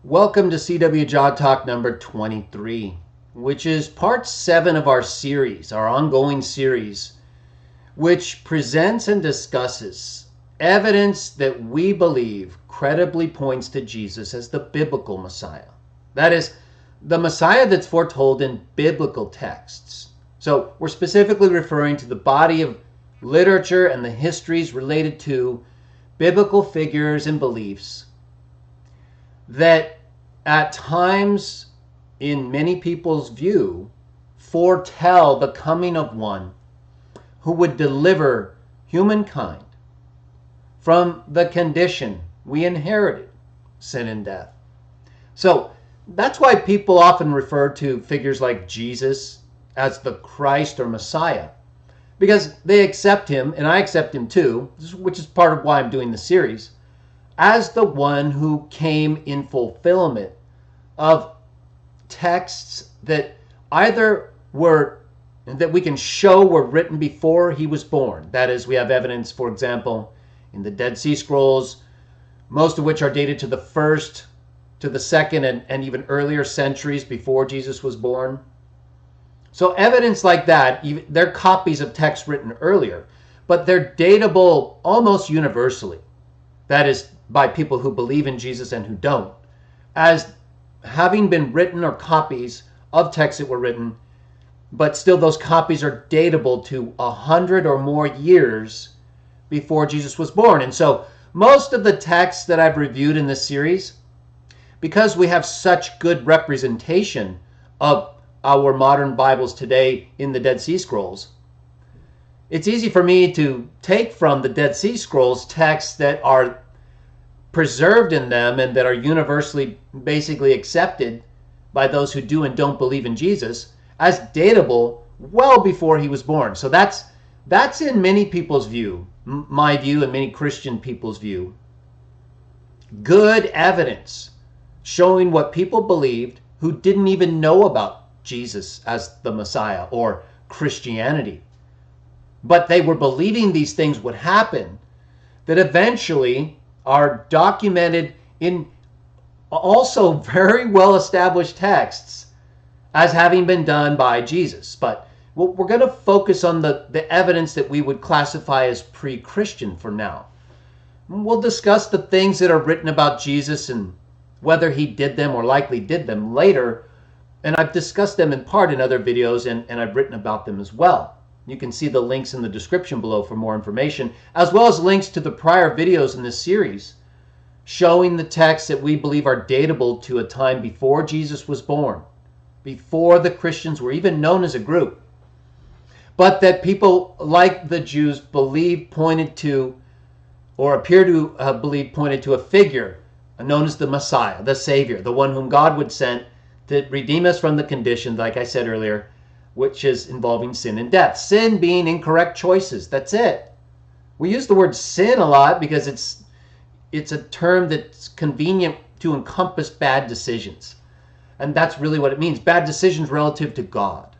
Welcome to CWJah Talk number 23, which is part 7 of our series, our ongoing series, which presents and discusses evidence that we believe credibly points to Jesus as the biblical Messiah. That is, the Messiah that's foretold in biblical texts. So we're specifically referring to the body of literature and the histories related to biblical figures and beliefs that at times, in many people's view, foretell the coming of one who would deliver humankind from the condition we inherited, sin and death. So that's why people often refer to figures like Jesus as the Christ or Messiah, because they accept him, and I accept him too, which is part of why I'm doing the series, as the one who came in fulfillment of texts that either were, that we can show were written before he was born. That is, we have evidence, for example, in the Dead Sea Scrolls, most of which are dated to the 1st, to the 2nd, and even earlier centuries before Jesus was born. So evidence like that, they're copies of texts written earlier, but they're datable almost universally. That is, by people who believe in Jesus and who don't, as having been written or copies of texts that were written, but still those copies are datable to 100 or more years before Jesus was born. And so most of the texts that I've reviewed in this series, because we have such good representation of our modern Bibles today in the Dead Sea Scrolls, it's easy for me to take from the Dead Sea Scrolls texts that are preserved in them and that are universally basically accepted by those who do and don't believe in Jesus as datable well before he was born. So that's in many people's view, my view and many Christian people's view, good evidence showing what people believed who didn't even know about Jesus as the Messiah or Christianity. But they were believing these things would happen, that eventually are documented in also very well-established texts as having been done by Jesus. But we're going to focus on the evidence that we would classify as pre-Christian for now. We'll discuss the things that are written about Jesus and whether he did them or likely did them later. And I've discussed them in part in other videos, and I've written about them as well. You can see the links in the description below for more information, as well as links to the prior videos in this series showing the texts that we believe are datable to a time before Jesus was born, before the Christians were even known as a group, but that people like the Jews believe pointed to, or appear to believe pointed to, a figure known as the Messiah, the Savior, the one whom God would send to redeem us from the condition, like I said earlier, which is involving sin and death. Sin being incorrect choices. That's it. We use the word sin a lot because it's a term that's convenient to encompass bad decisions. And that's really what it means. Bad decisions relative to God,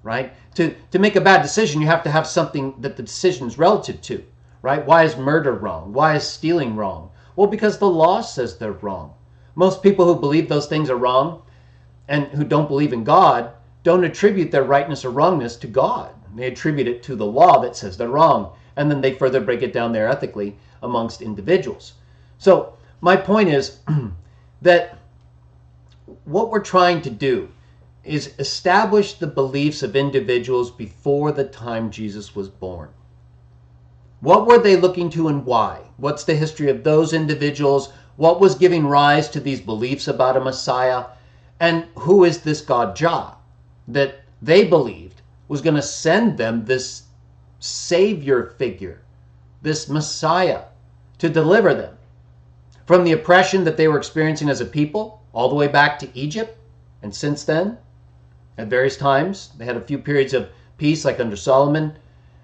right? To make a bad decision, you have to have something that the decision is relative to, right? Why is murder wrong? Why is stealing wrong? Well, because the law says they're wrong. Most people who believe those things are wrong and who don't believe in God don't attribute their rightness or wrongness to God. They attribute it to the law that says they're wrong. And then they further break it down there ethically amongst individuals. So my point is that what we're trying to do is establish the beliefs of individuals before the time Jesus was born. What were they looking to and why? What's the history of those individuals? What was giving rise to these beliefs about a Messiah? And who is this God Jah that they believed was going to send them this Savior figure, this Messiah, to deliver them from the oppression that they were experiencing as a people, all the way back to Egypt, and since then, at various times. They had a few periods of peace, like under Solomon,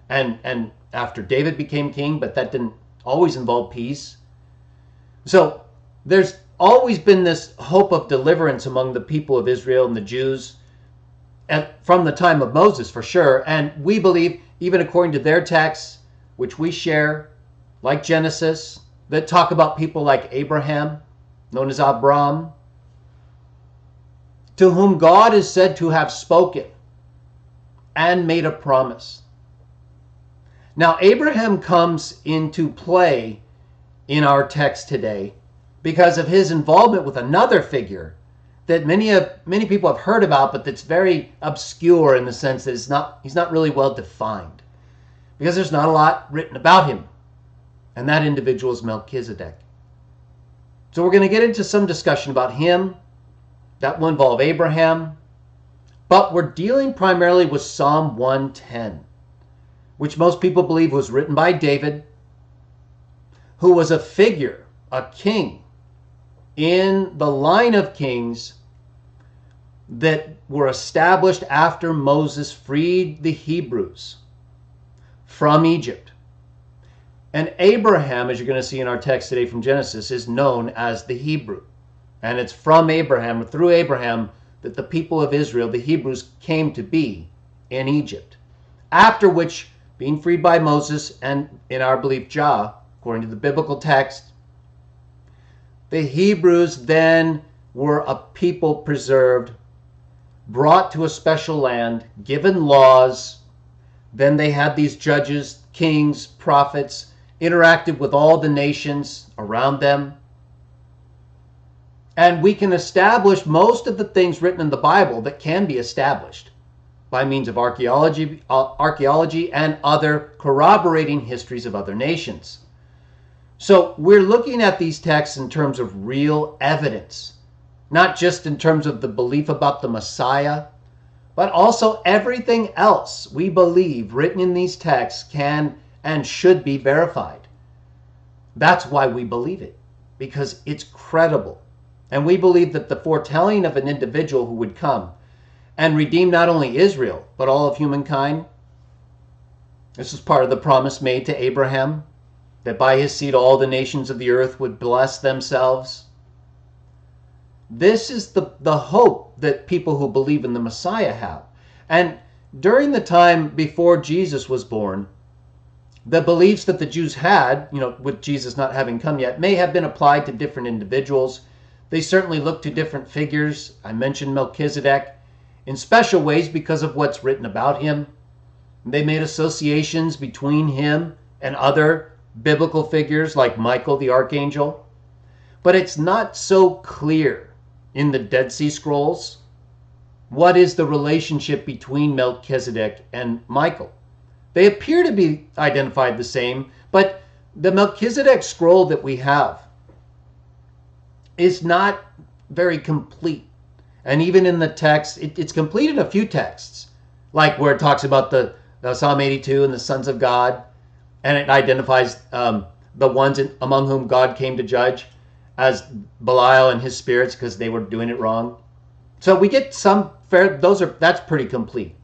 and after David became king, but that didn't always involve peace. So there's always been this hope of deliverance among the people of Israel and the Jews, and from the time of Moses, for sure. And we believe, even according to their texts, which we share, like Genesis, that talk about people like Abraham, known as Abram, to whom God is said to have spoken and made a promise. Now, Abraham comes into play in our text today because of his involvement with another figure that many people have heard about, but that's very obscure in the sense that he's not really well defined, because there's not a lot written about him. And that individual is Melchizedek. So we're going to get into some discussion about him. That will involve Abraham. But we're dealing primarily with Psalm 110, which most people believe was written by David, who was a figure, a king, in the line of kings that were established after Moses freed the Hebrews from Egypt. And Abraham, as you're going to see in our text today from Genesis, is known as the Hebrew. And it's from Abraham, or through Abraham, that the people of Israel, the Hebrews, came to be in Egypt. After which, being freed by Moses and, in our belief, Jah, according to the biblical text, the Hebrews then were a people preserved, brought to a special land, given laws. Then they had these judges, kings, prophets, interacted with all the nations around them. And we can establish most of the things written in the Bible that can be established by means of archaeology and other corroborating histories of other nations. So we're looking at these texts in terms of real evidence, not just in terms of the belief about the Messiah, but also everything else we believe written in these texts can and should be verified. That's why we believe it, because it's credible. And we believe that the foretelling of an individual who would come and redeem not only Israel, but all of humankind. This is part of the promise made to Abraham, that by his seed all the nations of the earth would bless themselves. This is the hope that people who believe in the Messiah have. And during the time before Jesus was born, the beliefs that the Jews had, with Jesus not having come yet, may have been applied to different individuals. They certainly looked to different figures. I mentioned Melchizedek in special ways because of what's written about him. They made associations between him and other biblical figures like Michael the archangel. But it's not so clear in the Dead Sea Scrolls what is the relationship between Melchizedek and Michael. They appear to be identified the same, but the Melchizedek scroll that we have is not very complete. And even in the text, it's complete in a few texts, like where it talks about the Psalm 82 and the sons of God, and it identifies the ones among whom God came to judge as Belial and his spirits because they were doing it wrong. So we get some that's pretty complete,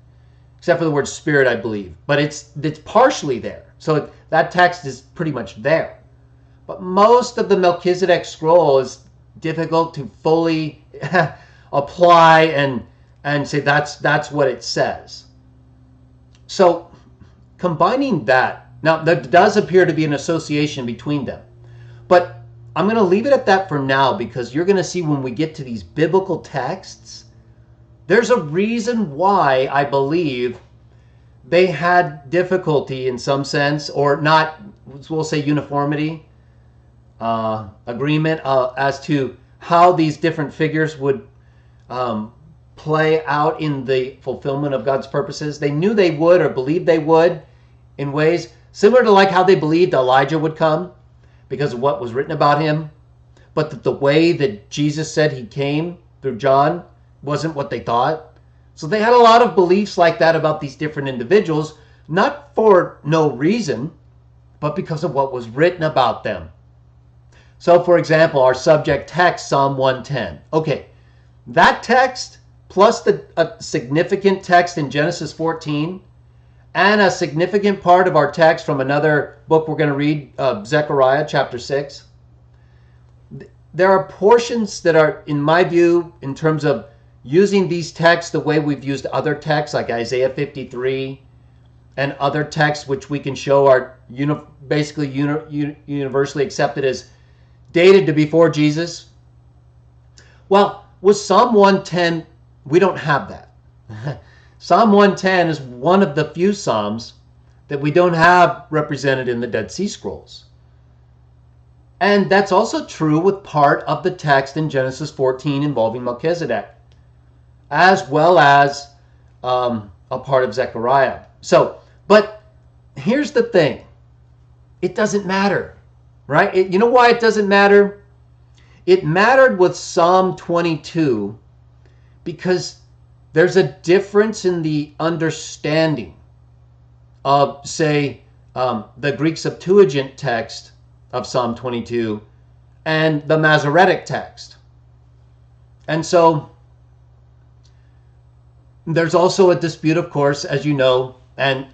except for the word spirit, I believe. But it's partially there. So that text is pretty much there. But most of the Melchizedek scroll is difficult to fully apply and say that's what it says. So combining that, now there does appear to be an association between them. But I'm going to leave it at that for now, because you're going to see when we get to these biblical texts, there's a reason why I believe they had difficulty in some sense, or not, we'll say uniformity, agreement as to how these different figures would play out in the fulfillment of God's purposes. They knew they would, or believed they would, in ways similar to like how they believed Elijah would come because of what was written about him, but that the way that Jesus said he came through John wasn't what they thought. So they had a lot of beliefs like that about these different individuals, not for no reason, but because of what was written about them. So, for example, our subject text, Psalm 110. Okay, that text plus a significant text in Genesis 14 and a significant part of our text from another book we're going to read, Zechariah Chapter 6. There are portions that are, in my view, in terms of using these texts the way we've used other texts like Isaiah 53 and other texts which we can show are basically universally accepted as dated to before Jesus. Well, was Psalm 110 We don't have that. Psalm 110 is one of the few Psalms that we don't have represented in the Dead Sea Scrolls. And that's also true with part of the text in Genesis 14 involving Melchizedek, as well as a part of Zechariah. So, but here's the thing. It doesn't matter, right? You know why it doesn't matter? It mattered with Psalm 22 because there's a difference in the understanding of, say, the Greek Septuagint text of Psalm 22 and the Masoretic text. And so there's also a dispute, of course, as you know, and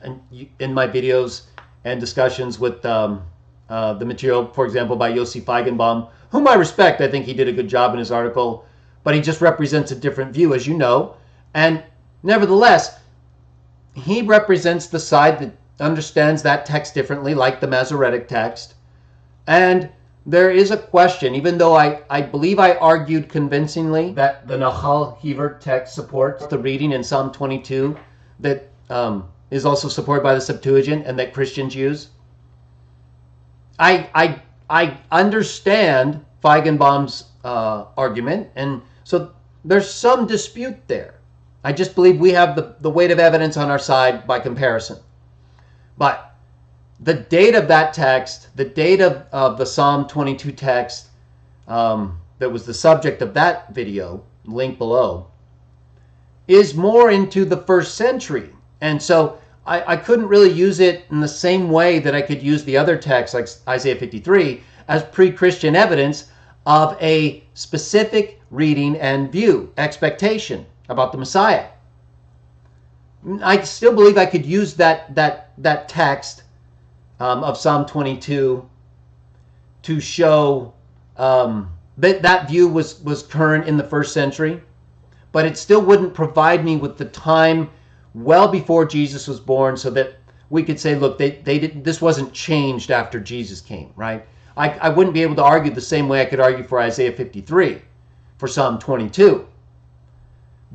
in my videos and discussions with the material, for example, by Yossi Feigenbaum, whom I respect. I think he did a good job in his article, but he just represents a different view, as you know. And nevertheless, he represents the side that understands that text differently, like the Masoretic text. And there is a question, even though I believe I argued convincingly that the Nahal Hever text supports the reading in Psalm 22 that is also supported by the Septuagint and that Christians use. I understand Feigenbaum's argument, and so there's some dispute there. I just believe we have the weight of evidence on our side by comparison. But the date of that text, the date of the Psalm 22 text that was the subject of that video, link below, is more into the 1st century. And so I couldn't really use it in the same way that I could use the other texts like Isaiah 53 as pre-Christian evidence of a specific reading and view, expectation about the Messiah. I still believe I could use that text of Psalm 22 to show that view was current in the 1st century, but it still wouldn't provide me with the time well before Jesus was born so that we could say, look, this wasn't changed after Jesus came, right? I wouldn't be able to argue the same way I could argue for Isaiah 53, for Psalm 22,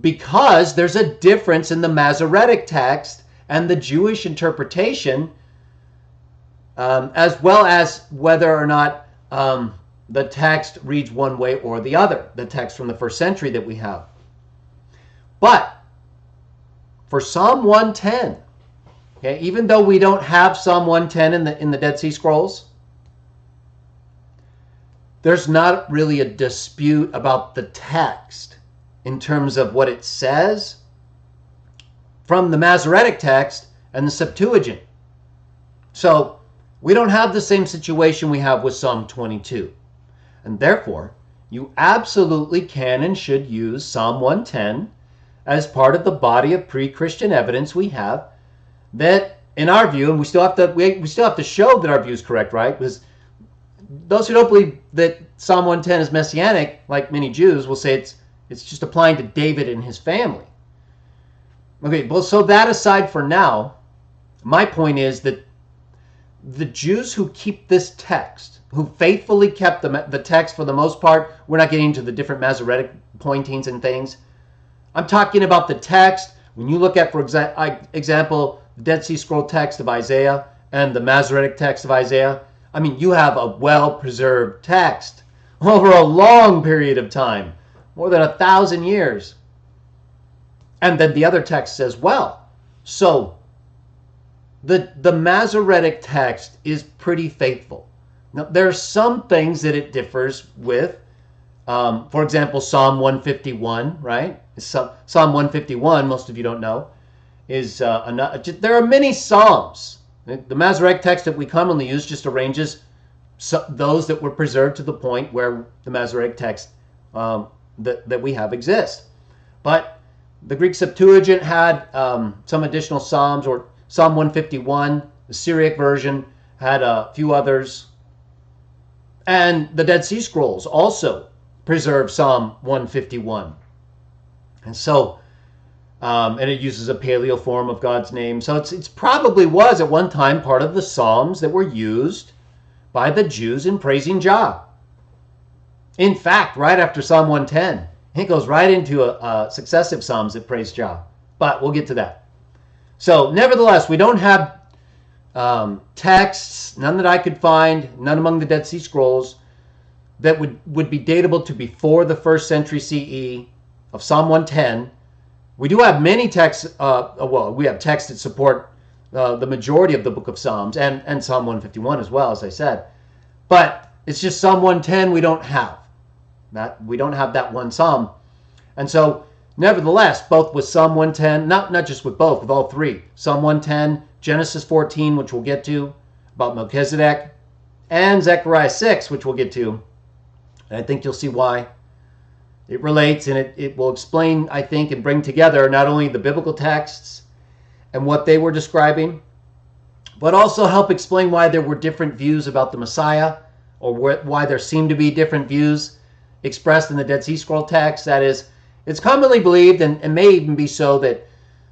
because there's a difference in the Masoretic text and the Jewish interpretation, as well as whether or not the text reads one way or the other, the text from the 1st century that we have. But for Psalm 110, okay, even though we don't have Psalm 110 in the Dead Sea Scrolls, there's not really a dispute about the text in terms of what it says from the Masoretic text and the Septuagint. So we don't have the same situation we have with Psalm 22. And therefore, you absolutely can and should use Psalm 110 as part of the body of pre-Christian evidence we have that, in our view, and we still have to show that our view is correct, right? Because those who don't believe that Psalm 110 is messianic, like many Jews, will say it's just applying to David and his family. Okay, well, so that aside for now, my point is that the Jews who keep this text, who faithfully kept the text for the most part, we're not getting into the different Masoretic pointings and things. I'm talking about the text. When you look at, for example, the Dead Sea Scroll text of Isaiah and the Masoretic text of Isaiah, I mean, you have a well-preserved text over a long period of time, more than 1,000 years. And then the other texts as well. So the Masoretic text is pretty faithful. Now, there are some things that it differs with. For example, Psalm 151, right? Psalm 151, most of you don't know, is there are many Psalms. The Masoretic text that we commonly use just arranges those that were preserved to the point where the Masoretic text that we have exists. But the Greek Septuagint had some additional Psalms, or Psalm 151, the Syriac version had a few others. And the Dead Sea Scrolls also preserve Psalm 151. And so, and it uses a paleo form of God's name. So it's probably was at one time part of the Psalms that were used by the Jews in praising Jah. In fact, right after Psalm 110, It goes right into a successive psalms that praise Jah. But we'll get to that. So nevertheless, we don't have texts, none that I could find, none among the Dead Sea Scrolls, that would be datable to before the 1st century CE of Psalm 110. We do have many texts, we have texts that support the majority of the book of Psalms and Psalm 151 as well, as I said. But it's just Psalm 110 we don't have. We don't have that one psalm. And so, nevertheless, both with Psalm 110, not just with both, with all three, Psalm 110, Genesis 14, which we'll get to, about Melchizedek, and Zechariah 6, which we'll get to. And I think you'll see why it relates, and it will explain, I think, and bring together not only the biblical texts and what they were describing, but also help explain why there were different views about the Messiah, or why there seem to be different views expressed in the Dead Sea Scroll text. That is, it's commonly believed, and may even be so, that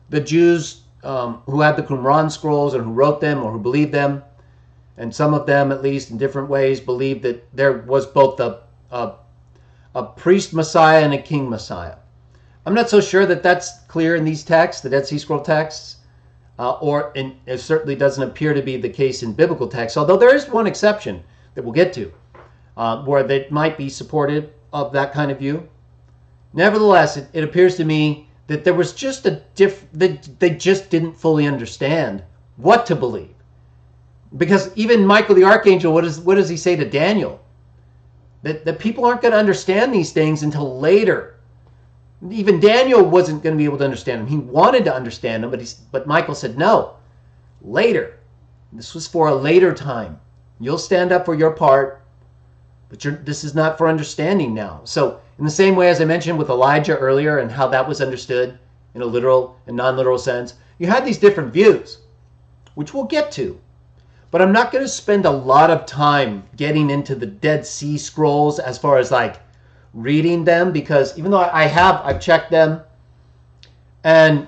the Jews who had the Qumran scrolls, and who wrote them, or who believed them, and some of them, at least in different ways, believed that there was both a priest Messiah and a king Messiah. I'm not so sure that that's clear in these texts, the Dead Sea Scroll texts, it certainly doesn't appear to be the case in biblical texts, although there is one exception that we'll get to, where they might be supportive of that kind of view. Nevertheless, it appears to me that there was just they just didn't fully understand what to believe. Because even Michael the Archangel, what does he say to Daniel? That people aren't going to understand these things until later. Even Daniel wasn't going to be able to understand them. He wanted to understand them, but Michael said, no, later. This was for a later time. You'll stand up for your part, but this is not for understanding now. So in the same way as I mentioned with Elijah earlier and how that was understood in a literal and non-literal sense, you had these different views, which we'll get to. But I'm not going to spend a lot of time getting into the Dead Sea Scrolls as far as like reading them, because even though I've checked them and,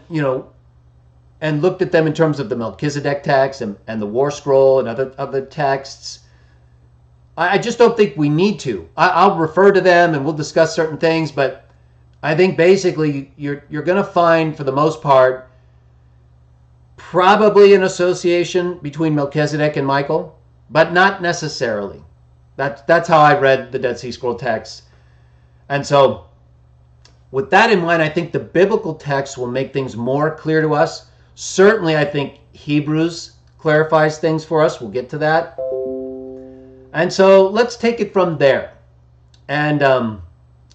and looked at them in terms of the Melchizedek text and the War Scroll and other texts, I just don't think we need to. I'll refer to them and we'll discuss certain things, but I think basically you're going to find, for the most part, probably an association between Melchizedek and Michael, but not necessarily. That's how I read the Dead Sea Scroll text. And so with that in mind, I think the biblical text will make things more clear to us. Certainly, I think Hebrews clarifies things for us. We'll get to that. And so let's take it from there. And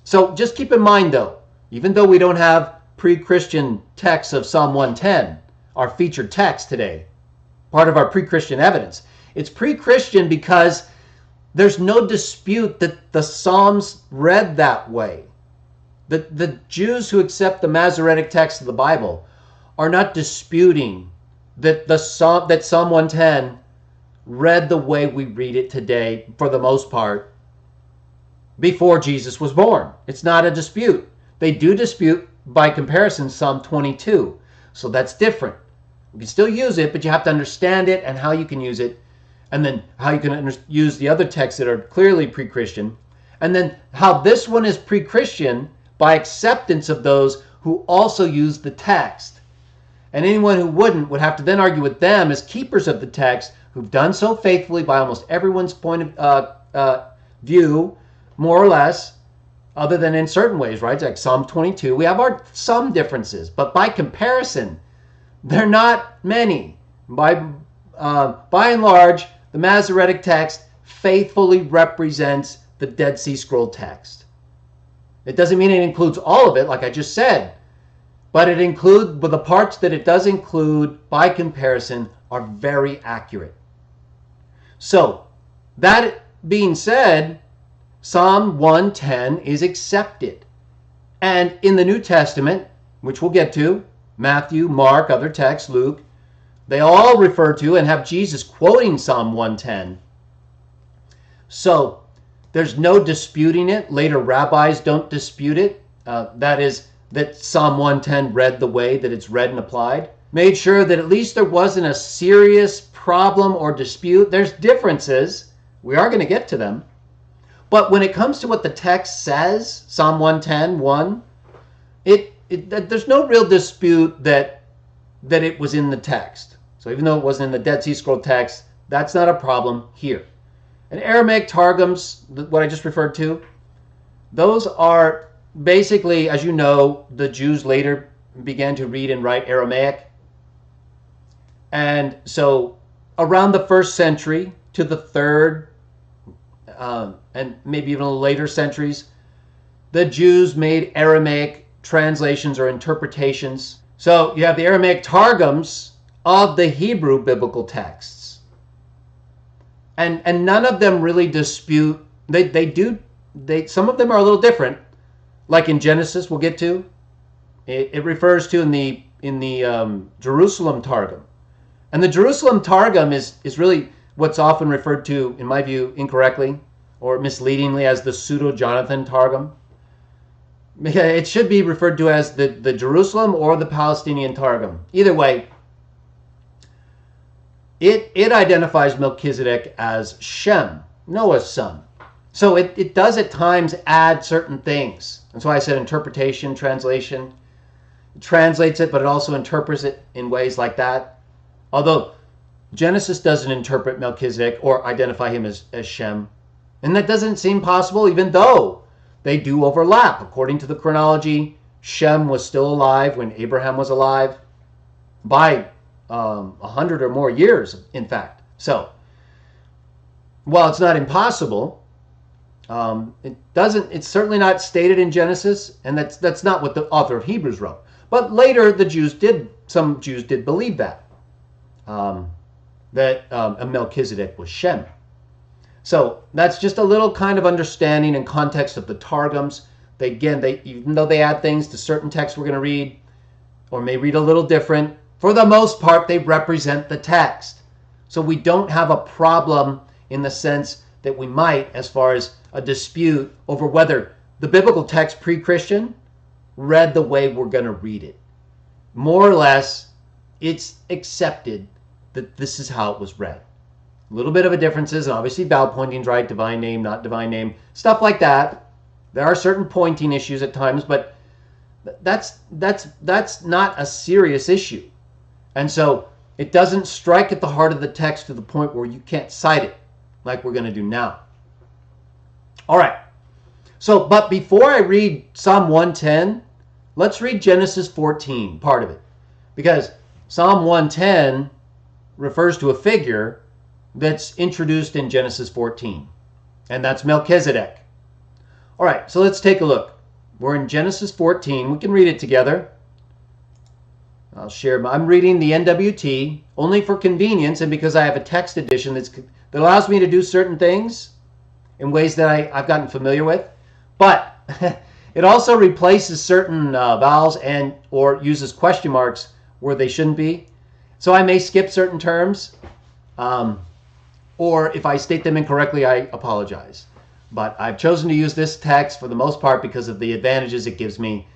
so just keep in mind, though, even though we don't have pre-Christian texts of Psalm 110, our featured text today, part of our pre-Christian evidence, it's pre-Christian because there's no dispute that the Psalms read that way. The Jews who accept the Masoretic text of the Bible are not disputing that Psalm 110 read the way we read it today, for the most part, before Jesus was born. It's not a dispute. They do dispute, by comparison, Psalm 22. So that's different. You can still use it, but you have to understand it and how you can use it, and then how you can use the other texts that are clearly pre-Christian, and then how this one is pre-Christian by acceptance of those who also use the text. And anyone who wouldn't would have to then argue with them as keepers of the text, who've done so faithfully by almost everyone's point of view, more or less, other than in certain ways, right? Like Psalm 22, we have some differences, but by comparison, they're not many. By and large, the Masoretic text faithfully represents the Dead Sea Scroll text. It doesn't mean it includes all of it, like I just said, but the parts that it does include, by comparison, are very accurate. So, that being said, Psalm 110 is accepted. And in the New Testament, which we'll get to, Matthew, Mark, other texts, Luke, they all refer to and have Jesus quoting Psalm 110. So, there's no disputing it. Later rabbis don't dispute it. That is, that Psalm 110 read the way that it's read and applied. Made sure that at least there wasn't a serious problem or dispute. There's differences. We are going to get to them. But when it comes to what the text says, Psalm 110:1, there's no real dispute that it was in the text. So even though it wasn't in the Dead Sea Scroll text, that's not a problem here. And Aramaic Targums, what I just referred to, those are basically, as you know, the Jews later began to read and write Aramaic. And so around the 1st century to the 3rd, and maybe even later centuries, the Jews made Aramaic translations or interpretations. So you have the Aramaic Targums of the Hebrew biblical texts. And none of them really dispute, some of them are a little different. Like in Genesis, we'll get to. It refers to in the Jerusalem Targum. And the Jerusalem Targum is really what's often referred to, in my view, incorrectly or misleadingly as the Pseudo-Jonathan Targum. It should be referred to as the Jerusalem or the Palestinian Targum. Either way, it identifies Melchizedek as Shem, Noah's son. So it does at times add certain things. That's why I said interpretation, translation. It translates it, but it also interprets it in ways like that. Although Genesis doesn't interpret Melchizedek or identify him as Shem. And that doesn't seem possible, even though they do overlap. According to the chronology, Shem was still alive when Abraham was alive by 100 or more years, in fact. So, while it's not impossible, it's certainly not stated in Genesis, and that's not what the author of Hebrews wrote. But later, some Jews did believe that Melchizedek was Shem. So that's just a little kind of understanding and context of the Targums. Even though they add things to certain texts we're going to read, or may read a little different, for the most part, they represent the text. So we don't have a problem in the sense that we might as far as a dispute over whether the biblical text pre-Christian read the way we're going to read it. More or less, it's accepted that this is how it was read. A little bit of a differences, and obviously vowel pointing's right, divine name, not divine name, stuff like that. There are certain pointing issues at times, but that's not a serious issue. And so it doesn't strike at the heart of the text to the point where you can't cite it like we're going to do now. All right. So, but before I read Psalm 110, let's read Genesis 14, part of it. Because Psalm 110 refers to a figure that's introduced in Genesis 14, and that's Melchizedek. All right, so let's take a look. We're in Genesis 14. We can read it together. I'll share. I'm reading the NWT only for convenience and because I have a text edition that allows me to do certain things in ways that I've gotten familiar with. But it also replaces certain vowels and or uses question marks where they shouldn't be. So I may skip certain terms. Or if I state them incorrectly, I apologize. But I've chosen to use this text for the most part because of the advantages it gives me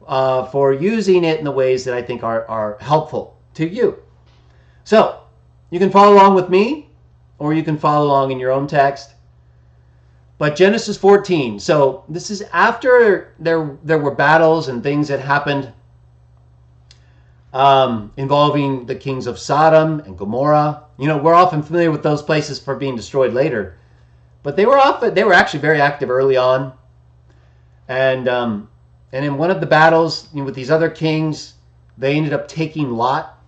for using it in the ways that I think are helpful to you. So you can follow along with me, or you can follow along in your own text. But Genesis 14, so this is after there were battles and things that happened involving the kings of Sodom and Gomorrah. You know, we're often familiar with those places for being destroyed later, but they were actually very active early on. And in one of the battles, with these other kings, they ended up taking Lot,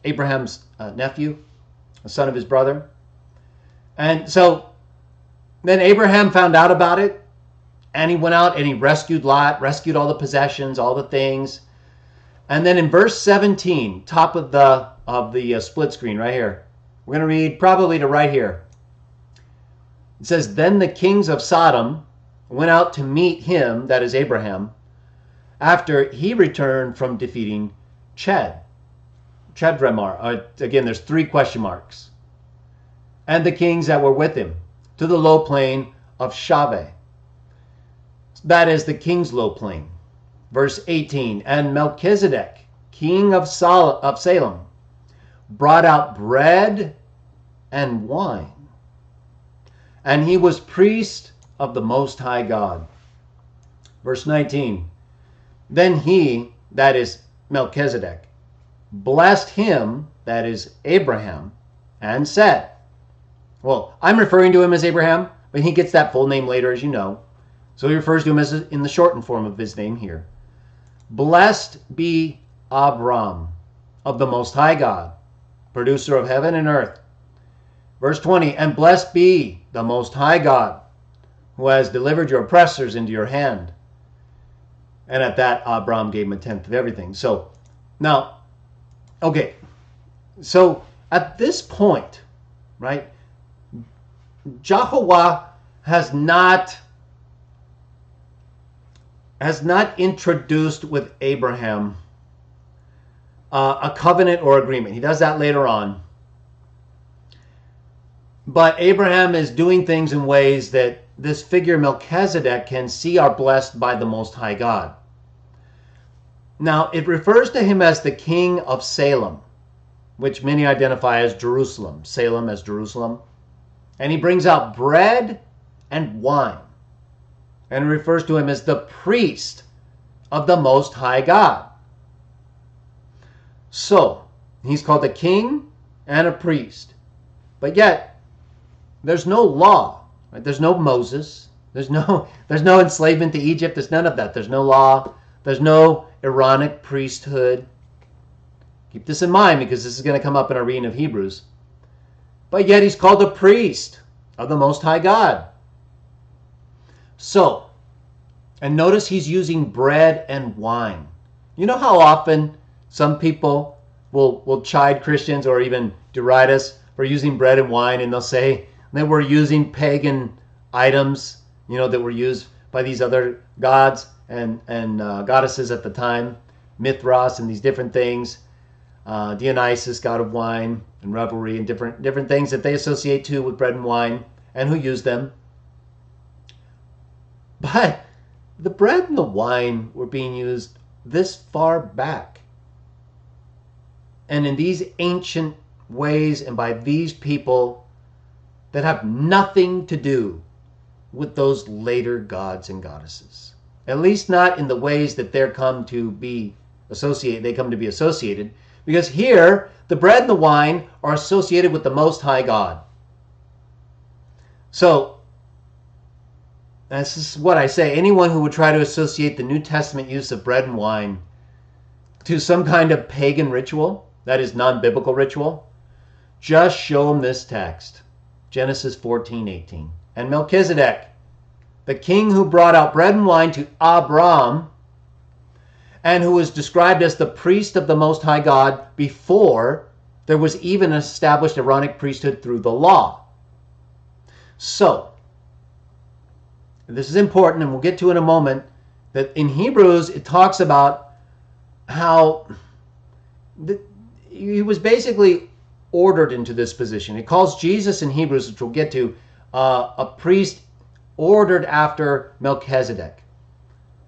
Abraham's nephew, the son of his brother. And so then Abraham found out about it, and he went out and he rescued Lot, rescued all the possessions, all the things. And then in verse 17, top of the split screen right here, we're going to read probably to right here. It says, "Then the kings of Sodom went out to meet him," that is Abraham, "after he returned from defeating Chedorlaomer." Again, there's 3 question marks. "And the kings that were with him, to the low plain of Shaveh." That is the king's low plain. Verse 18, "And Melchizedek, king of Salem, brought out bread and wine. And he was priest of the Most High God. Verse 19, then he, that is Melchizedek, blessed him, that is Abraham, and said, well, I'm referring to him as Abraham, but he gets that full name later, as you know. So he refers to him as in the shortened form of his name here. Blessed be Abram of the Most High God, producer of heaven and earth. Verse 20, and blessed be the Most High God, who has delivered your oppressors into your hand. And at that, Abram gave him a tenth of everything. So now, okay, so at this point, right, Jehovah has not introduced with Abraham a covenant or agreement. He does that later on. But Abraham is doing things in ways that this figure Melchizedek can see are blessed by the Most High God. Now, it refers to him as the king of Salem, which many identify as Jerusalem, Salem as Jerusalem. And he brings out bread and wine, and refers to him as the priest of the Most High God. So, he's called a king and a priest. But yet, there's no law. Right? There's no Moses. There's no enslavement to Egypt. There's none of that. There's no law. There's no Aaronic priesthood. Keep this in mind because this is going to come up in our reading of Hebrews. But yet he's called a priest of the Most High God. So, and notice he's using bread and wine. You know how often some people will chide Christians or even deride us for using bread and wine, and they'll say that we're using pagan items, you know, that were used by these other gods and goddesses at the time, Mithras and these different things, Dionysus, god of wine and revelry, and different things that they associate too with bread and wine, and who use them. But the bread and the wine were being used this far back, and in these ancient ways, and by these people that have nothing to do with those later gods and goddesses. At least not in the ways that they come to be associated. Because here, the bread and the wine are associated with the Most High God. So, this is what I say. Anyone who would try to associate the New Testament use of bread and wine to some kind of pagan ritual, that is non-biblical ritual, just show them this text. Genesis 14:18. And Melchizedek, the king who brought out bread and wine to Abram, and who was described as the priest of the Most High God before there was even an established Aaronic priesthood through the law. So, this is important, and we'll get to in a moment, that in Hebrews it talks about how he was basically ordered into this position. It calls Jesus in Hebrews, which we'll get to, a priest ordered after Melchizedek,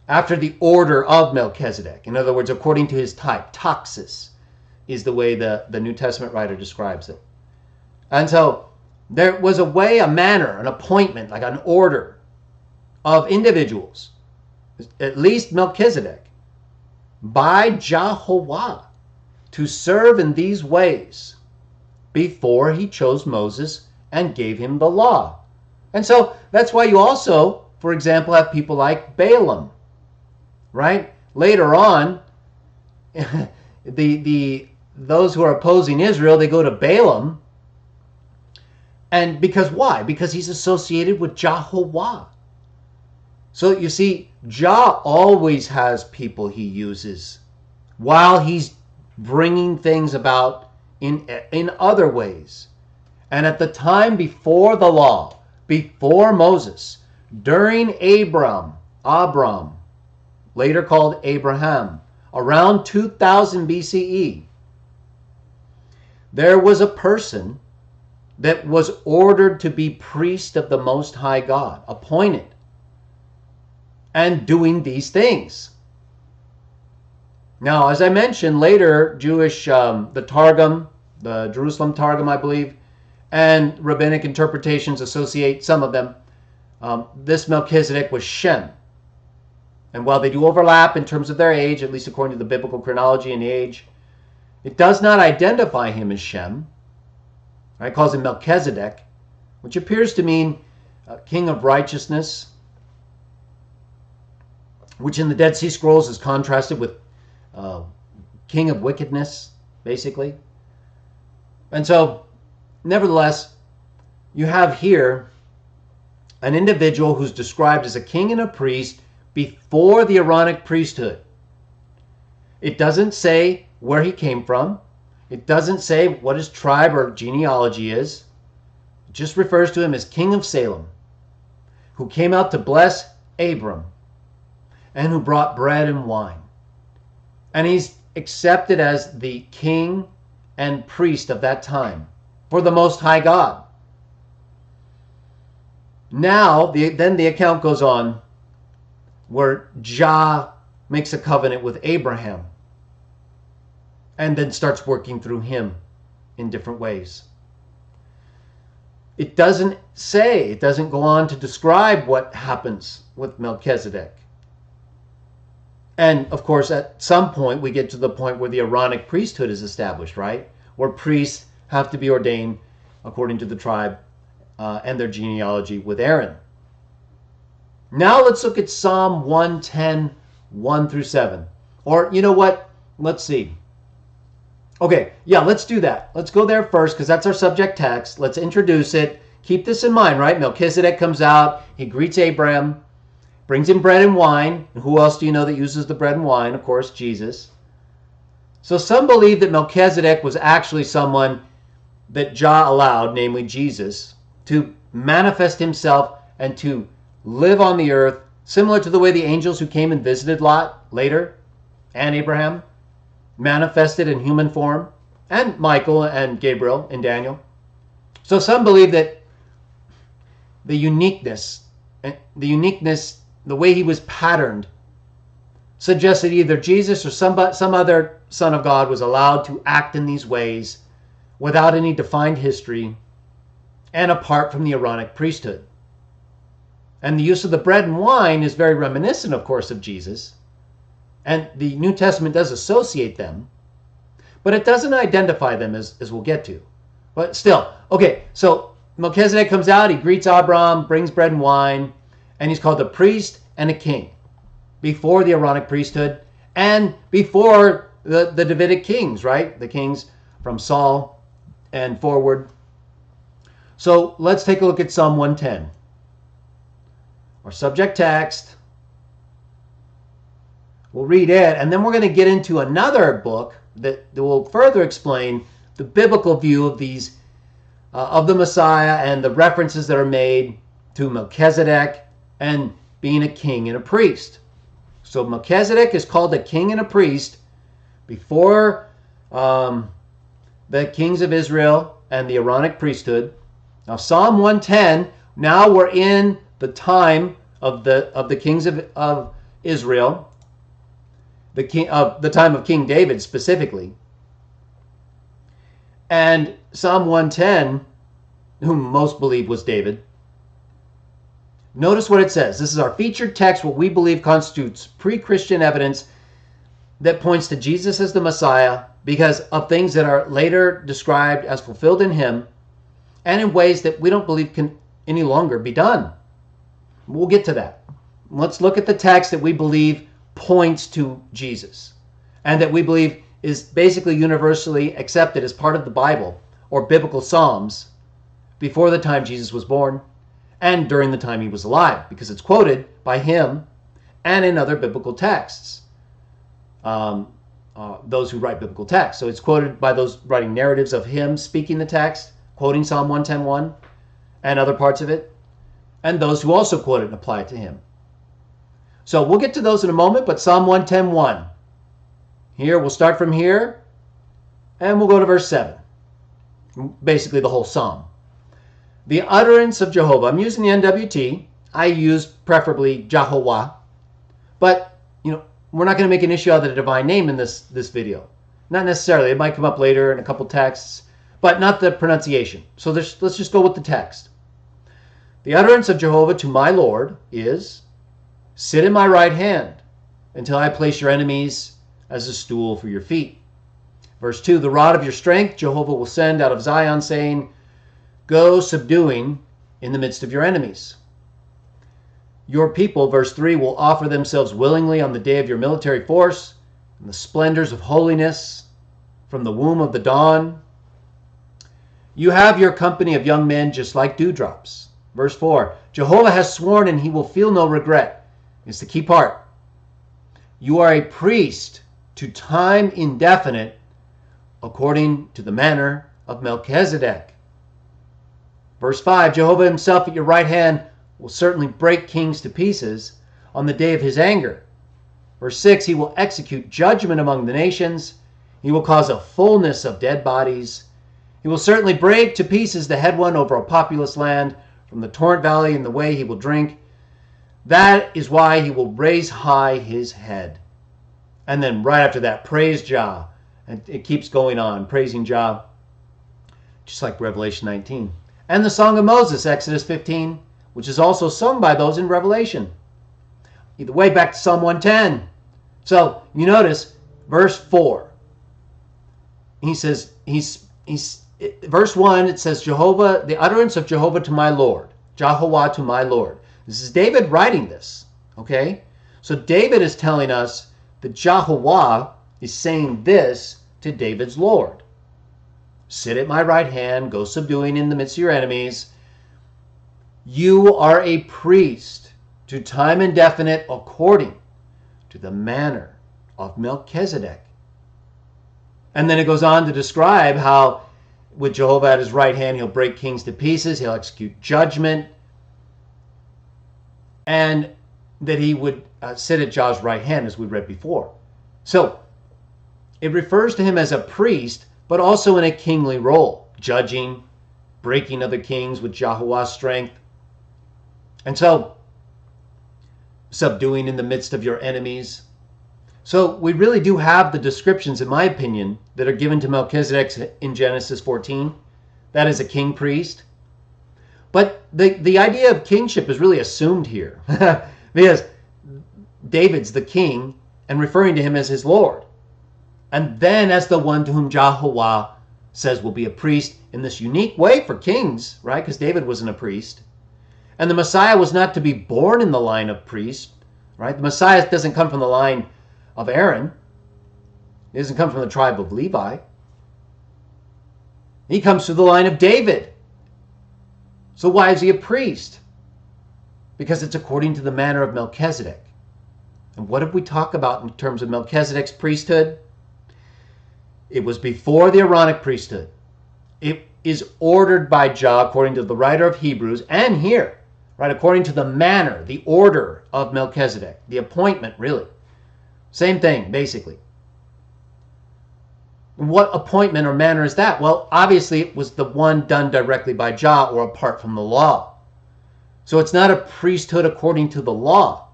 after the order of Melchizedek. In other words, according to his type. Taxis is the way the New Testament writer describes it. And so there was a way, a manner, an appointment, like an order of individuals, at least Melchizedek, by Jehovah to serve in these ways before he chose Moses and gave him the law. And so that's why you also, for example, have people like Balaam, right? Later on, those who are opposing Israel, they go to Balaam. And because why? Because he's associated with Jehovah. So you see, Jah always has people he uses while he's bringing things about in other ways. And at the time before the law, before Moses, during Abram, later called Abraham, around 2000 BCE, there was a person that was ordered to be priest of the Most High God, appointed, and doing these things. Now, as I mentioned, later Jewish, the Targum, the Jerusalem Targum, I believe, and rabbinic interpretations associate, some of them, this Melchizedek was Shem. And while they do overlap in terms of their age, at least according to the biblical chronology and age, it does not identify him as Shem. Right? It calls him Melchizedek, which appears to mean king of righteousness, which in the Dead Sea Scrolls is contrasted with king of wickedness, basically. And so, nevertheless, you have here an individual who's described as a king and a priest before the Aaronic priesthood. It doesn't say where he came from. It doesn't say what his tribe or genealogy is. It just refers to him as King of Salem, who came out to bless Abram and who brought bread and wine. And he's accepted as the king and priest of that time for the Most High God. Now, then the account goes on where Jah makes a covenant with Abraham and then starts working through him in different ways. It doesn't say, it doesn't go on to describe what happens with Melchizedek. And of course, at some point, we get to the point where the Aaronic priesthood is established, right? Where priests have to be ordained according to the tribe and their genealogy with Aaron. Now let's look at Psalm 110, 1 through 7. Or, you know what? Let's see. Okay, yeah, let's do that. Let's go there first because that's our subject text. Let's introduce it. Keep this in mind, right? Melchizedek comes out. He greets Abraham, brings him bread and wine. And who else do you know that uses the bread and wine? Of course, Jesus. So some believe that Melchizedek was actually someone that Jah allowed, namely Jesus, to manifest himself and to live on the earth, similar to the way the angels who came and visited Lot later, and Abraham, manifested in human form, and Michael and Gabriel and Daniel. So some believe that the uniqueness, the way he was patterned, suggests that either Jesus or some other son of God was allowed to act in these ways without any defined history and apart from the Aaronic priesthood. And the use of the bread and wine is very reminiscent, of course, of Jesus. And the New Testament does associate them, but it doesn't identify them as we'll get to. But still, okay, so Melchizedek comes out, he greets Abram, brings bread and wine, and he's called a priest and a king before the Aaronic priesthood and before the Davidic kings, right? The kings from Saul and forward. So let's take a look at Psalm 110. Our subject text. We'll read it, and then we're going to get into another book that will further explain the biblical view of these, of the Messiah and the references that are made to Melchizedek and being a king and a priest. So Melchizedek is called a king and a priest before the kings of Israel and the Aaronic priesthood. Now Psalm 110, now we're in the time of the kings of Israel, the time of King David specifically. And Psalm 110, whom most believe was David. Notice what it says. This is our featured text, what we believe constitutes pre-Christian evidence that points to Jesus as the Messiah because of things that are later described as fulfilled in him and in ways that we don't believe can any longer be done. We'll get to that. Let's look at the text that we believe points to Jesus and that we believe is basically universally accepted as part of the Bible or biblical Psalms before the time Jesus was born and during the time he was alive, because it's quoted by him and in other biblical texts, those who write biblical texts. So it's quoted by those writing narratives of him speaking the text, quoting Psalm 110:1 and other parts of it, and those who also quote it and apply it to him. So we'll get to those in a moment, but Psalm 110:1. Here, we'll start from here, and we'll go to verse 7. Basically the whole psalm. The utterance of Jehovah. I'm using the NWT. I use preferably Jehovah, but we're not going to make an issue out of the divine name in this video. Not necessarily. It might come up later in a couple texts, but not the pronunciation. So let's just go with the text. The utterance of Jehovah to my Lord is, sit at my right hand until I place your enemies as a stool for your feet. Verse 2, the rod of your strength Jehovah will send out of Zion, saying, go subduing in the midst of your enemies. Your people, verse 3, will offer themselves willingly on the day of your military force in the splendors of holiness from the womb of the dawn. You have your company of young men just like dewdrops. Verse 4, Jehovah has sworn and he will feel no regret. It's the key part. You are a priest to time indefinite according to the manner of Melchizedek. Verse 5, Jehovah himself at your right hand will certainly break kings to pieces on the day of his anger. Verse 6, he will execute judgment among the nations. He will cause a fullness of dead bodies. He will certainly break to pieces the head one over a populous land from the torrent valley in the way he will drink. That is why he will raise high his head. And then right after that, praise Jah. And it keeps going on, praising Jah, just like Revelation 19. And the Song of Moses, Exodus 15, which is also sung by those in Revelation. Either way, back to Psalm 110. So you notice, verse 4. He says, verse 1, it says, Jehovah, the utterance of Jehovah to my Lord. Jehovah to my Lord. This is David writing this, okay? So David is telling us that Jehovah is saying this to David's Lord. Sit at my right hand, go subduing in the midst of your enemies. You are a priest to time indefinite according to the manner of Melchizedek. And then it goes on to describe how with Jehovah at his right hand, he'll break kings to pieces, he'll execute judgment, and that he would sit at Jah's right hand, as we read before. So it refers to him as a priest, but also in a kingly role, judging, breaking other kings with Jehovah's strength. And so, subduing in the midst of your enemies. So we really do have the descriptions, in my opinion, that are given to Melchizedek in Genesis 14. That is a king priest. But the idea of kingship is really assumed here because David's the king and referring to him as his Lord. And then as the one to whom Jehovah says will be a priest in this unique way for kings, right? Because David wasn't a priest. And the Messiah was not to be born in the line of priests, right? The Messiah doesn't come from the line of Aaron. He doesn't come from the tribe of Levi. He comes through the line of David. So why is he a priest? Because it's according to the manner of Melchizedek. And what did we talk about in terms of Melchizedek's priesthood? It was before the Aaronic priesthood. It is ordered by Jah, according to the writer of Hebrews, and here, right, according to the manner, the order of Melchizedek, the appointment, really. Same thing, basically. What appointment or manner is that? Well, obviously it was the one done directly by Jah or apart from the law. So it's not a priesthood according to the law.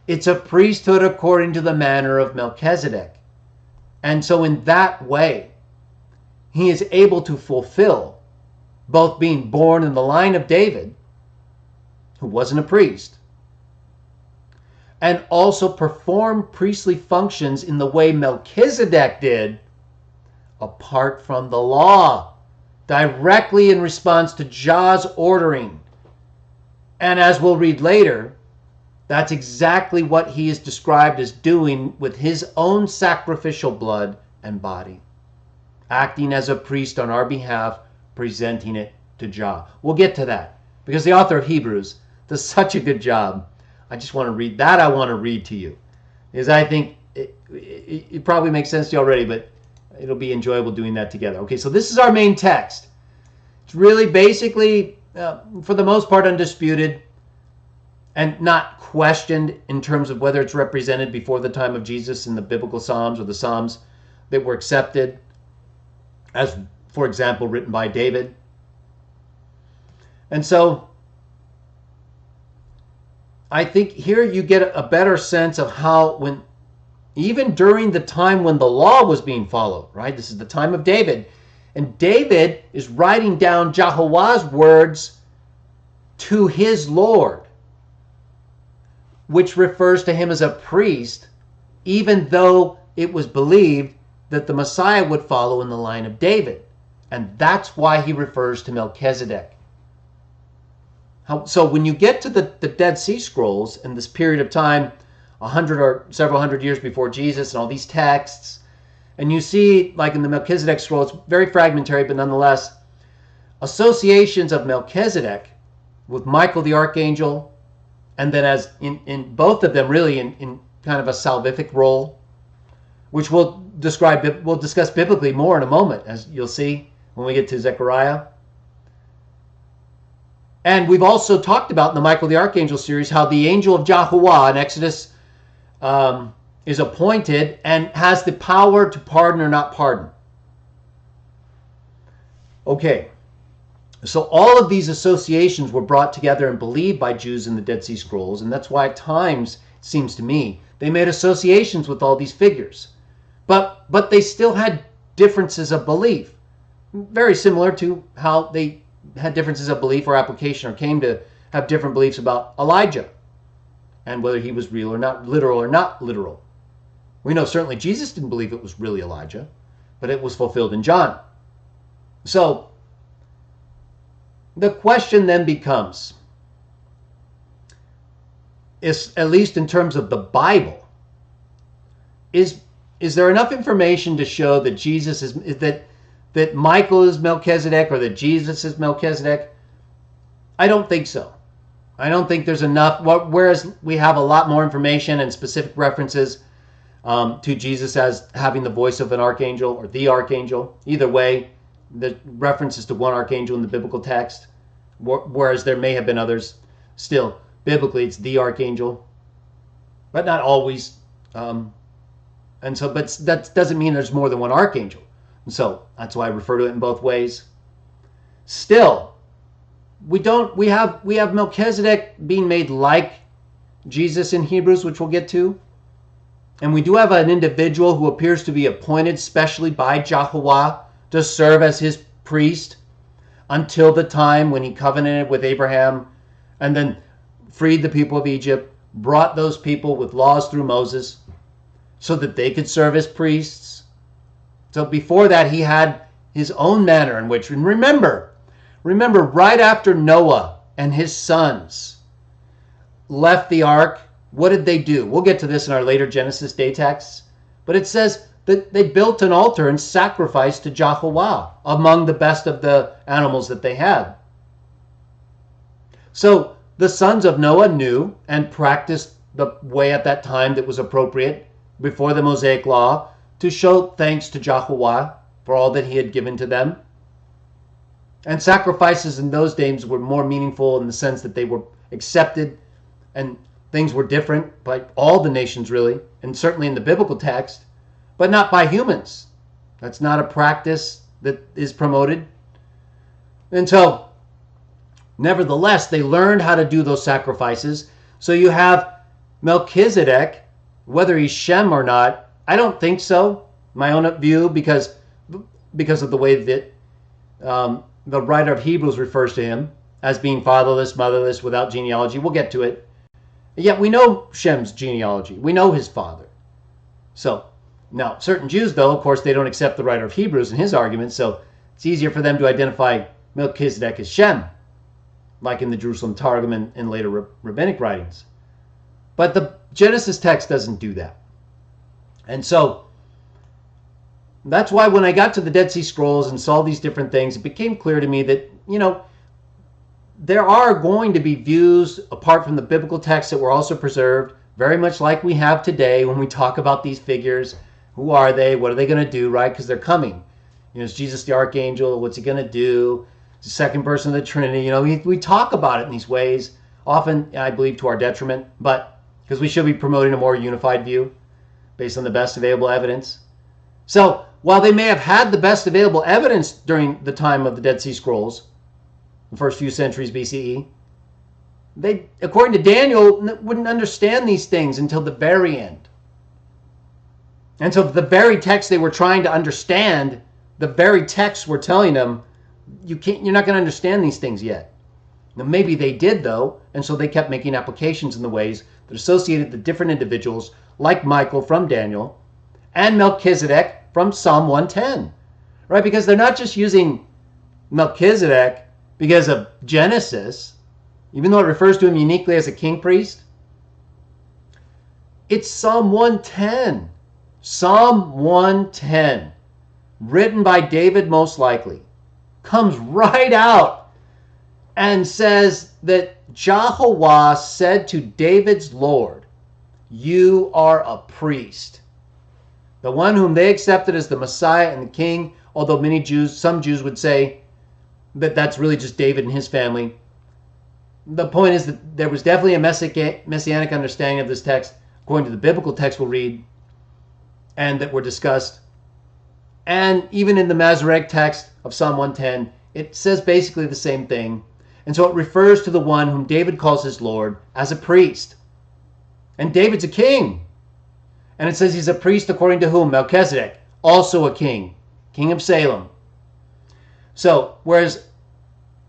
It's a priesthood according to the manner of Melchizedek. And so in that way, he is able to fulfill both being born in the line of David, who wasn't a priest, and also perform priestly functions in the way Melchizedek did, apart from the law, directly in response to Jah's ordering. And as we'll read later, that's exactly what he is described as doing with his own sacrificial blood and body, acting as a priest on our behalf, presenting it to Jah. We'll get to that because the author of Hebrews does such a good job. I just want to read that. I want to read to you because I think it probably makes sense to you already, but it'll be enjoyable doing that together. Okay, so this is our main text. It's really basically, for the most part, undisputed and not questioned in terms of whether it's represented before the time of Jesus in the biblical Psalms or the Psalms that were accepted as, for example, written by David. And so I think here you get a better sense of how, when even during the time when the law was being followed, right? This is the time of David. And David is writing down Jehovah's words to his Lord, which refers to him as a priest, even though it was believed that the Messiah would follow in the line of David. And that's why he refers to Melchizedek. So when you get to the Dead Sea Scrolls in this period of time, 100 or several hundred years before Jesus, and all these texts, and you see, like in the Melchizedek scroll, it's very fragmentary, but nonetheless, associations of Melchizedek with Michael the Archangel, and then as in both of them really in kind of a salvific role, which we'll discuss biblically more in a moment, as you'll see when we get to Zechariah. And we've also talked about in the Michael the Archangel series how the angel of Yahuwah in Exodus is appointed and has the power to pardon or not pardon. Okay, so all of these associations were brought together and believed by Jews in the Dead Sea Scrolls, and that's why at times, it seems to me, they made associations with all these figures. But they still had differences of belief, very similar to how they had differences of belief or application, or came to have different beliefs about Elijah and whether he was real or not literal. We know certainly Jesus didn't believe it was really Elijah, but it was fulfilled in John. So the question then becomes, at least in terms of the Bible, is there enough information to show that Jesus is that Michael is Melchizedek, or that Jesus is Melchizedek? I don't think so. I don't think there's enough. Whereas we have a lot more information and specific references to Jesus as having the voice of an archangel or the archangel. Either way, the references to one archangel in the biblical text, whereas there may have been others. Still, biblically, it's the archangel, but not always. But that doesn't mean there's more than one archangel. And so that's why I refer to it in both ways. Still, we have Melchizedek being made like Jesus in Hebrews, which we'll get to. And we do have an individual who appears to be appointed specially by Yahuwah to serve as his priest until the time when he covenanted with Abraham and then freed the people of Egypt, brought those people with laws through Moses so that they could serve as priests. So before that, he had his own manner in which, and remember, right after Noah and his sons left the ark, what did they do? We'll get to this in our later Genesis day texts, but it says that they built an altar and sacrificed to Yahuwah among the best of the animals that they had. So the sons of Noah knew and practiced the way at that time that was appropriate before the Mosaic law to show thanks to Yahuwah for all that he had given to them. And sacrifices in those days were more meaningful in the sense that they were accepted, and things were different by all the nations really, and certainly in the biblical text, but not by humans. That's not a practice that is promoted. And so, nevertheless, they learned how to do those sacrifices. So you have Melchizedek, whether he's Shem or not, I don't think so, my own view, because of the way that the writer of Hebrews refers to him as being fatherless, motherless, without genealogy. We'll get to it. Yet we know Shem's genealogy. We know his father. So, now, certain Jews, though, of course, they don't accept the writer of Hebrews and his arguments, so it's easier for them to identify Melchizedek as Shem, like in the Jerusalem Targum and later rabbinic writings. But the Genesis text doesn't do that. And so that's why when I got to the Dead Sea Scrolls and saw these different things, it became clear to me that, there are going to be views apart from the biblical text that were also preserved, very much like we have today when we talk about these figures. Who are they? What are they going to do, right? Because they're coming. Is Jesus the archangel? What's he going to do? The second person of the Trinity. We talk about it in these ways, often, I believe, to our detriment, but because we should be promoting a more unified view based on the best available evidence. So while they may have had the best available evidence during the time of the Dead Sea Scrolls, the first few centuries BCE, they, according to Daniel, wouldn't understand these things until the very end. And so the very text they were trying to understand, the very texts were telling them, you're not going to understand these things yet. Now, maybe they did, though, and so they kept making applications in the ways that associated the different individuals, like Michael from Daniel and Melchizedek from Psalm 110, right? Because they're not just using Melchizedek because of Genesis, even though it refers to him uniquely as a king priest. It's Psalm 110. Psalm 110, written by David most likely, comes right out and says that Jehovah said to David's Lord, "You are a priest." The one whom they accepted as the Messiah and the king, although some Jews would say that that's really just David and his family. The point is that there was definitely a messianic understanding of this text, according to the biblical text we'll read, and that were discussed. And even in the Masoretic text of Psalm 110, it says basically the same thing. And so it refers to the one whom David calls his Lord as a priest. And David's a king. And it says he's a priest according to whom? Melchizedek, also a king, king of Salem. So, whereas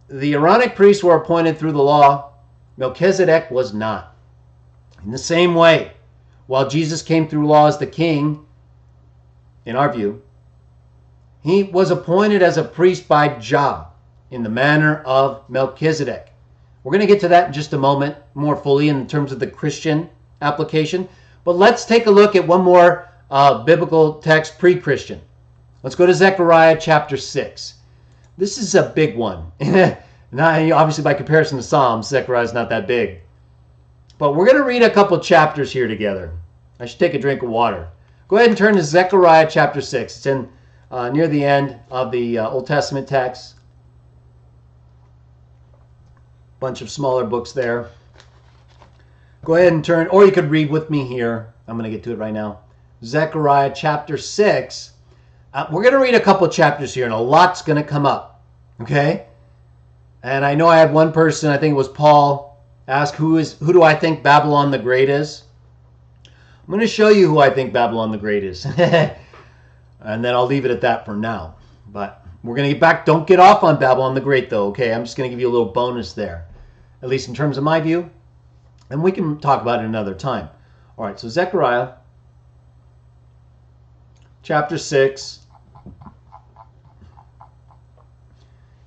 the Aaronic priests were appointed through the law, Melchizedek was not. In the same way, while Jesus came through law as the king, in our view, he was appointed as a priest by Jah in the manner of Melchizedek. We're going to get to that in just a moment more fully in terms of the Christian application. But let's take a look at one more biblical text pre-Christian. Let's go to Zechariah chapter 6. This is a big one. Now, obviously, by comparison to Psalms, Zechariah is not that big. But we're going to read a couple chapters here together. I should take a drink of water. Go ahead and turn to Zechariah chapter 6. It's in near the end of the Old Testament text. Bunch of smaller books there. Go ahead and turn, or you could read with me here. I'm going to get to it right now. Zechariah chapter 6. We're going to read a couple chapters here, and a lot's going to come up. Okay? And I know I had one person, I think it was Paul, ask who do I think Babylon the Great is? I'm going to show you who I think Babylon the Great is. And then I'll leave it at that for now. But we're going to get back. Don't get off on Babylon the Great, though, okay? I'm just going to give you a little bonus there, at least in terms of my view. And we can talk about it another time. All right, so Zechariah chapter 6.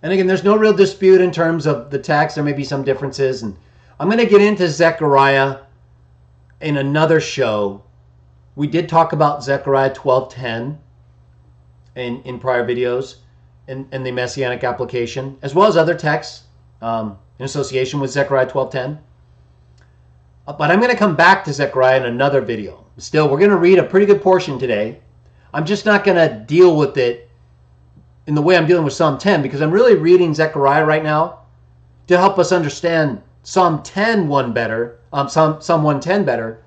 And again, there's no real dispute in terms of the text. There may be some differences. And I'm going to get into Zechariah in another show. We did talk about Zechariah 12:10 in prior videos in the Messianic application, as well as other texts in association with Zechariah 12:10. But I'm going to come back to Zechariah in another video. Still, we're going to read a pretty good portion today. I'm just not going to deal with it in the way I'm dealing with Psalm 10, because I'm really reading Zechariah right now to help us understand Psalm 110 better,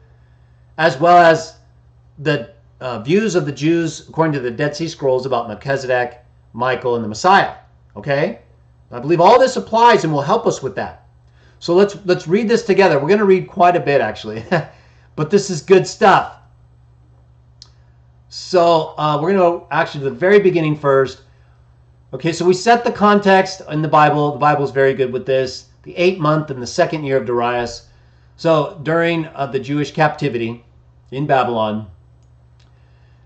as well as the views of the Jews according to the Dead Sea Scrolls about Melchizedek, Michael, and the Messiah. Okay? I believe all this applies and will help us with that. So let's read this together. We're going to read quite a bit, actually. But this is good stuff. So we're going to go actually to the very beginning first. Okay, so we set the context in the Bible. The Bible is very good with this. The 8th month and the 2nd year of Darius. So during the Jewish captivity in Babylon,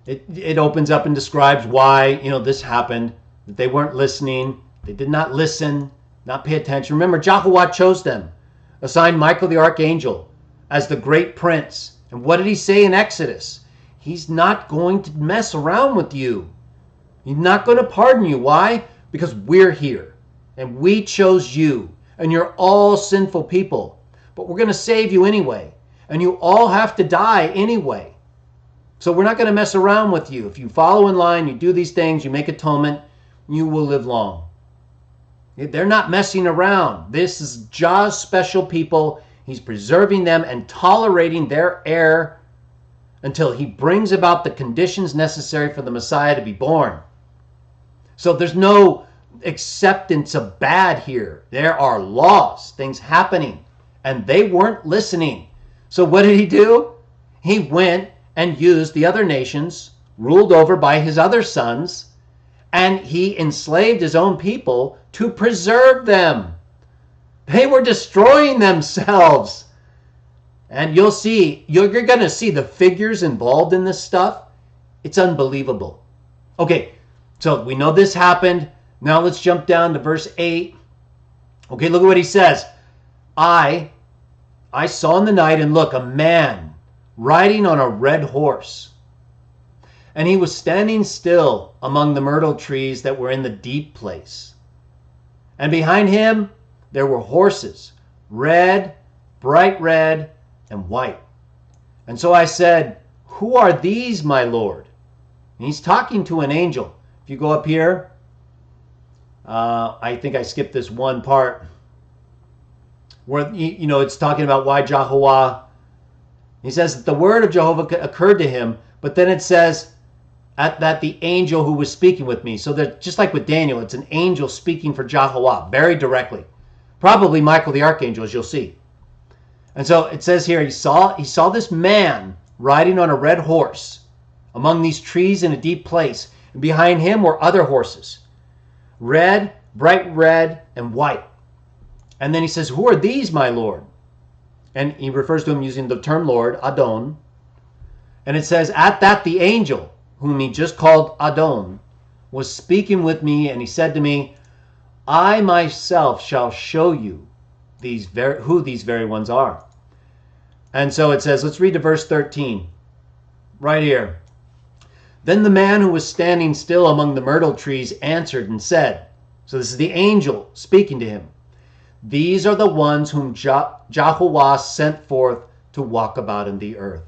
it opens up and describes why this happened. That they weren't listening. They did not listen, not pay attention. Remember, Jehovah chose them, assigned Michael the archangel as the great prince. And what did he say in Exodus? He's not going to mess around with you. He's not going to pardon you. Why? Because we're here and we chose you, and you're all sinful people, but we're going to save you anyway, and you all have to die anyway. So we're not going to mess around with you. If you follow in line, you do these things, you make atonement, you will live long. They're not messing around. This is Jah's special people. He's preserving them and tolerating their error until he brings about the conditions necessary for the Messiah to be born. So there's no acceptance of bad here. There are laws, things happening, and they weren't listening. So what did he do? He went and used the other nations, ruled over by his other sons, and he enslaved his own people to preserve them. They were destroying themselves. And you'll see, you're going to see the figures involved in this stuff. It's unbelievable. Okay, so we know this happened. Now let's jump down to verse 8. Okay, look at what he says. I saw in the night, and look, a man riding on a red horse. And he was standing still among the myrtle trees that were in the deep place. And behind him there were horses, red, bright red, and white. And so I said, who are these, my Lord? And he's talking to an angel. If you go up here, I think I skipped this one part where, it's talking about why Jehovah. He says that the word of Jehovah occurred to him, but then it says that the angel who was speaking with me. So that just like with Daniel, it's an angel speaking for Jehovah very directly. Probably Michael the archangel, as you'll see. And so it says here, he saw this man riding on a red horse among these trees in a deep place. And behind him were other horses, red, bright red, and white. And then he says, who are these, my Lord? And he refers to him using the term Lord, Adon. And it says, at that the angel, whom he just called Adon, was speaking with me, and he said to me, I myself shall show you who these very ones are. And so it says, let's read to verse 13, right here. Then the man who was standing still among the myrtle trees answered and said, so this is the angel speaking to him, these are the ones whom Jehovah sent forth to walk about in the earth.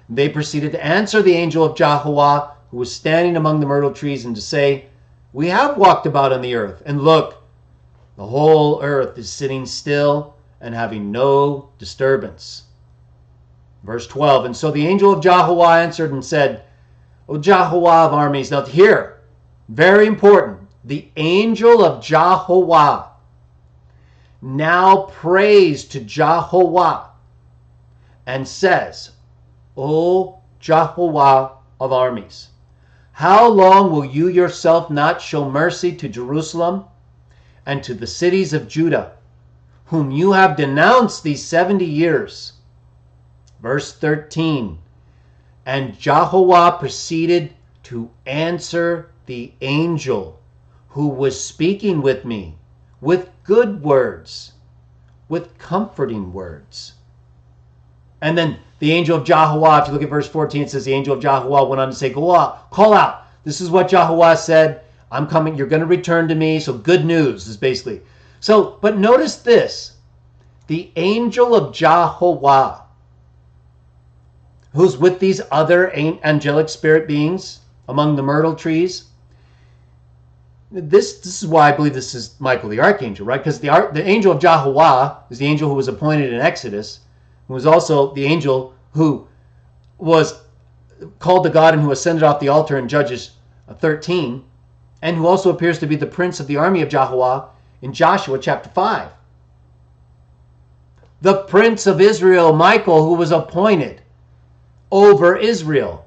They proceeded to answer the angel of Jehovah, who was standing among the myrtle trees, and to say, we have walked about on the earth, and look, the whole earth is sitting still and having no disturbance. Verse 12, and so the angel of Jehovah answered and said, O Jehovah of armies. Now here, very important, the angel of Jehovah now prays to Jehovah and says, O Jehovah of armies, how long will you yourself not show mercy to Jerusalem and to the cities of Judah, whom you have denounced these 70 years? Verse 13, and Jehovah proceeded to answer the angel who was speaking with me with good words, with comforting words. And then the angel of Jehovah, if you look at verse 14, it says the angel of Jehovah went on to say, go out, call out. This is what Jehovah said. I'm coming. You're going to return to me. So good news is basically. So, but notice this. The angel of Jehovah, who's with these other angelic spirit beings among the myrtle trees. This is why I believe this is Michael the archangel, right? Because the angel of Jehovah is the angel who was appointed in Exodus, who was also the angel who was called to God and who ascended off the altar in Judges 13, and who also appears to be the prince of the army of Jehovah in Joshua chapter 5. The prince of Israel, Michael, who was appointed over Israel.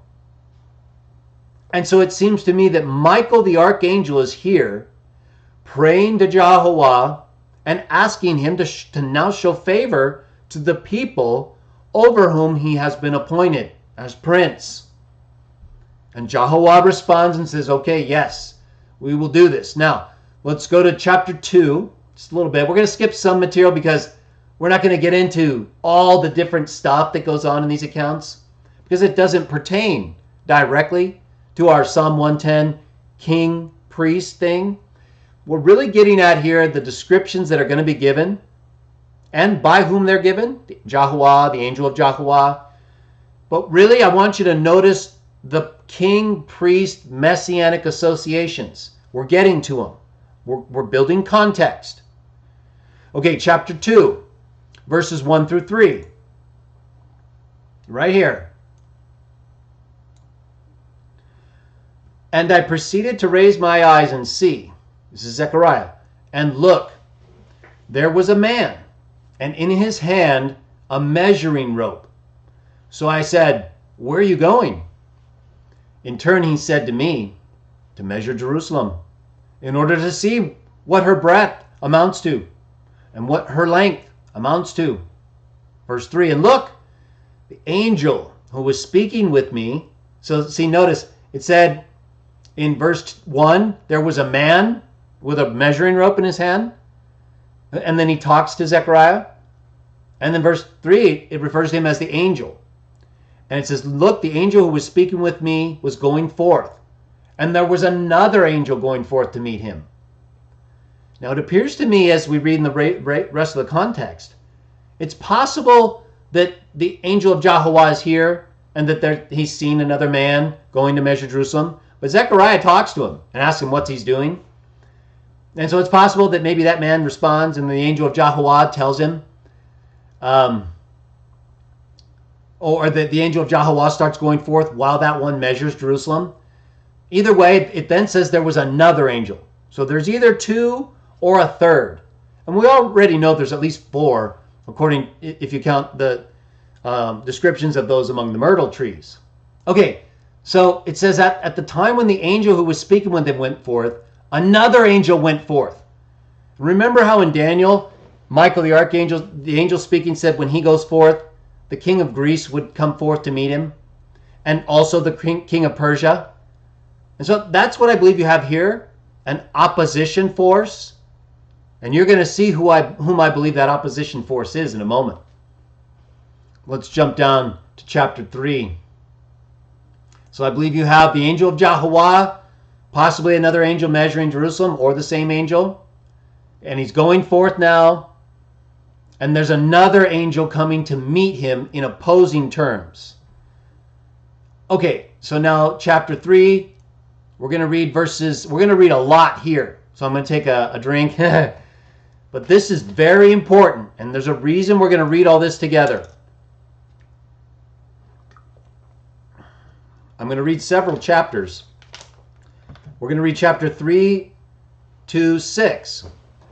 And so it seems to me that Michael the archangel is here praying to Jehovah and asking him to now show favor to the people over whom he has been appointed as prince. And Jehovah responds and says, okay, yes, we will do this. Now, let's go to chapter 2, just a little bit. We're going to skip some material because we're not going to get into all the different stuff that goes on in these accounts, because it doesn't pertain directly to our Psalm 110 king priest thing. We're really getting at here the descriptions that are going to be given and by whom they're given, Jehovah, the angel of Jehovah. But really, I want you to notice the king priest messianic associations. We're getting to them. We're building context. Okay, chapter 2, verses 1 through 3. Right here. And I proceeded to raise my eyes and see. This is Zechariah. And look, there was a man, and in his hand a measuring rope. So I said, where are you going? In turn he said to me, to measure Jerusalem, in order to see what her breadth amounts to, and what her length amounts to. Verse 3, and look, the angel who was speaking with me. So see, notice it said in verse 1, there was a man with a measuring rope in his hand. And then he talks to Zechariah. And then verse 3, it refers to him as the angel. And it says, look, the angel who was speaking with me was going forth. And there was another angel going forth to meet him. Now it appears to me, as we read in the rest of the context, it's possible that the angel of Yahuwah is here and that he's seen another man going to measure Jerusalem. But Zechariah talks to him and asks him what he's doing. And so it's possible that maybe that man responds and the angel of Yahuwah tells him, or that the angel of Yahuwah starts going forth while that one measures Jerusalem. Either way, it then says there was another angel. So there's either two or a third. And we already know there's at least four, according, if you count the descriptions of those among the myrtle trees. Okay, so it says that at the time when the angel who was speaking with them went forth, another angel went forth. Remember how in Daniel, Michael the archangel, the angel speaking, said when he goes forth, the king of Greece would come forth to meet him, and also the king of Persia. And so that's what I believe you have here, an opposition force. And you're going to see whom I believe that opposition force is in a moment. Let's jump down to chapter 3. So I believe you have the angel of Yahuwah, possibly another angel measuring Jerusalem, or the same angel. And he's going forth now. And there's another angel coming to meet him in opposing terms. Okay, so now chapter 3, we're going to read a lot here. So I'm going to take a drink. But this is very important, and there's a reason we're going to read all this together. I'm going to read several chapters. We're going to read chapter 3 to 6,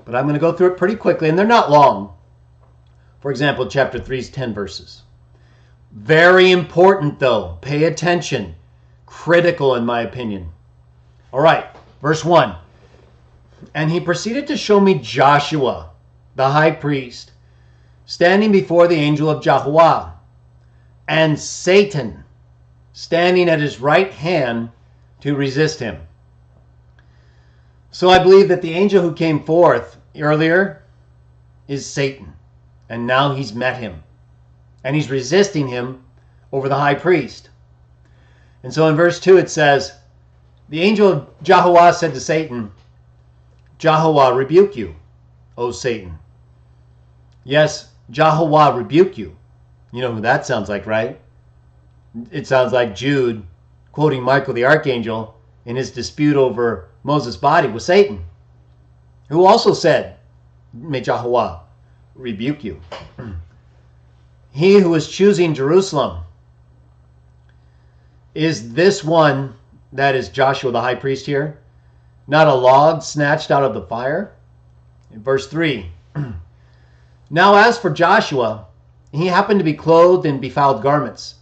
but I'm going to go through it pretty quickly, and they're not long. For example, chapter 3 is 10 verses. Very important, though. Pay attention. Critical, in my opinion. All right, verse 1. And he proceeded to show me Joshua, the high priest, standing before the angel of Yahuwah, and Satan standing at his right hand to resist him. So I believe that the angel who came forth earlier is Satan. And now he's met him. And he's resisting him over the high priest. And so in verse 2 it says, the angel of Yahuwah said to Satan, Yahuwah rebuke you, O Satan. Yes, Yahuwah rebuke you. You know who that sounds like, right? It sounds like Jude quoting Michael the archangel in his dispute over Moses' body with Satan, who also said, may Yahuwah rebuke you. He who is choosing Jerusalem is this one that is Joshua the high priest here, not a log snatched out of the fire. In verse 3, now as for Joshua, he happened to be clothed in befouled garments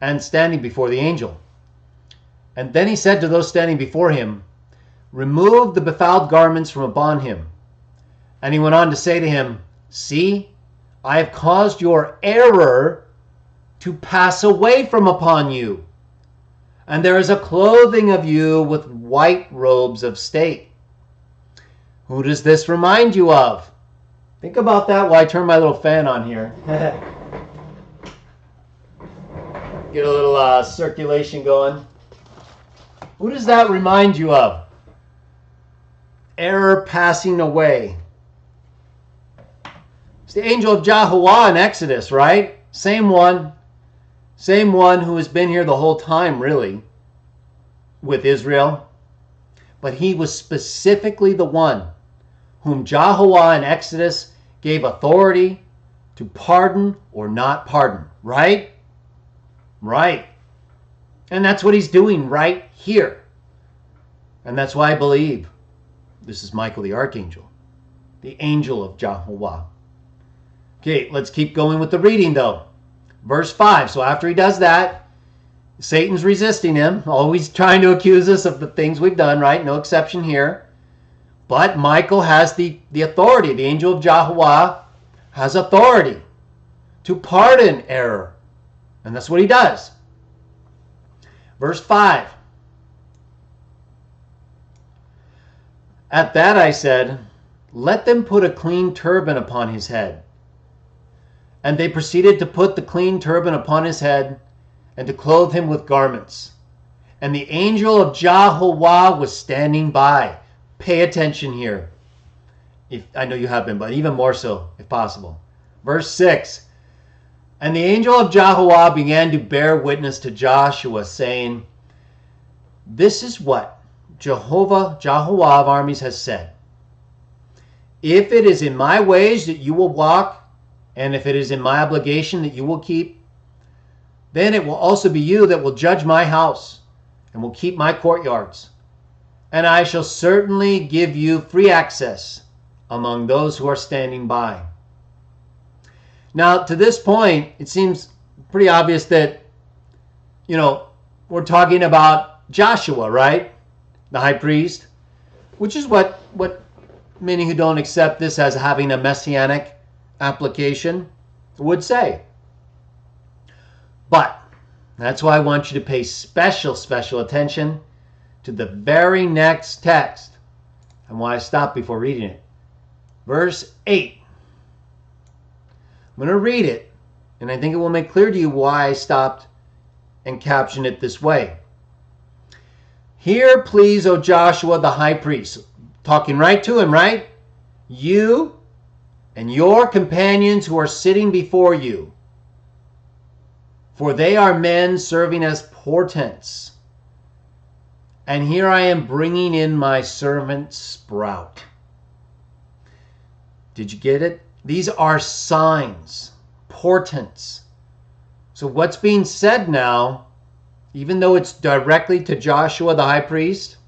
and standing before the angel. And then he said to those standing before him, remove the befouled garments from upon him. And he went on to say to him, see, I have caused your error to pass away from upon you. And there is a clothing of you with white robes of state. Who does this remind you of? Think about that while I turn my little fan on here. Get a little circulation going. Who does that remind you of? Error passing away. It's the angel of Yahuwah in Exodus, right? Same one. Same one who has been here the whole time, really, with Israel. But he was specifically the one whom Yahuwah in Exodus gave authority to pardon or not pardon, right? Right. And that's what he's doing right here. And that's why I believe this is Michael the archangel, the angel of Yahuwah. Okay, let's keep going with the reading though. Verse 5. So after he does that, Satan's resisting him, always trying to accuse us of the things we've done, right? No exception here. But Michael has the authority. The angel of Jehovah has authority to pardon error. And that's what he does. Verse 5. At that I said, let them put a clean turban upon his head. And they proceeded to put the clean turban upon his head and to clothe him with garments. And the angel of Jehovah was standing by. Pay attention here. I know you have been, but even more so if possible. Verse 6. And the angel of Jehovah began to bear witness to Joshua, saying, this is what Jehovah of armies has said. If it is in my ways that you will walk, and if it is in my obligation that you will keep, then it will also be you that will judge my house and will keep my courtyards. And I shall certainly give you free access among those who are standing by. Now, to this point, it seems pretty obvious that, we're talking about Joshua, right? The high priest, which is what many who don't accept this as having a messianic application would say. But that's why I want you to pay special attention to the very next text and why I stopped before reading it. Verse 8. I'm going to read it, and I think it will make clear to you why I stopped and captioned it this way. Hear, please, O Joshua the high priest, talking right to him, right? You and your companions who are sitting before you, for they are men serving as portents. And here I am bringing in my servant Sprout. Did you get it? These are signs, portents. So what's being said now, even though it's directly to Joshua the high priest,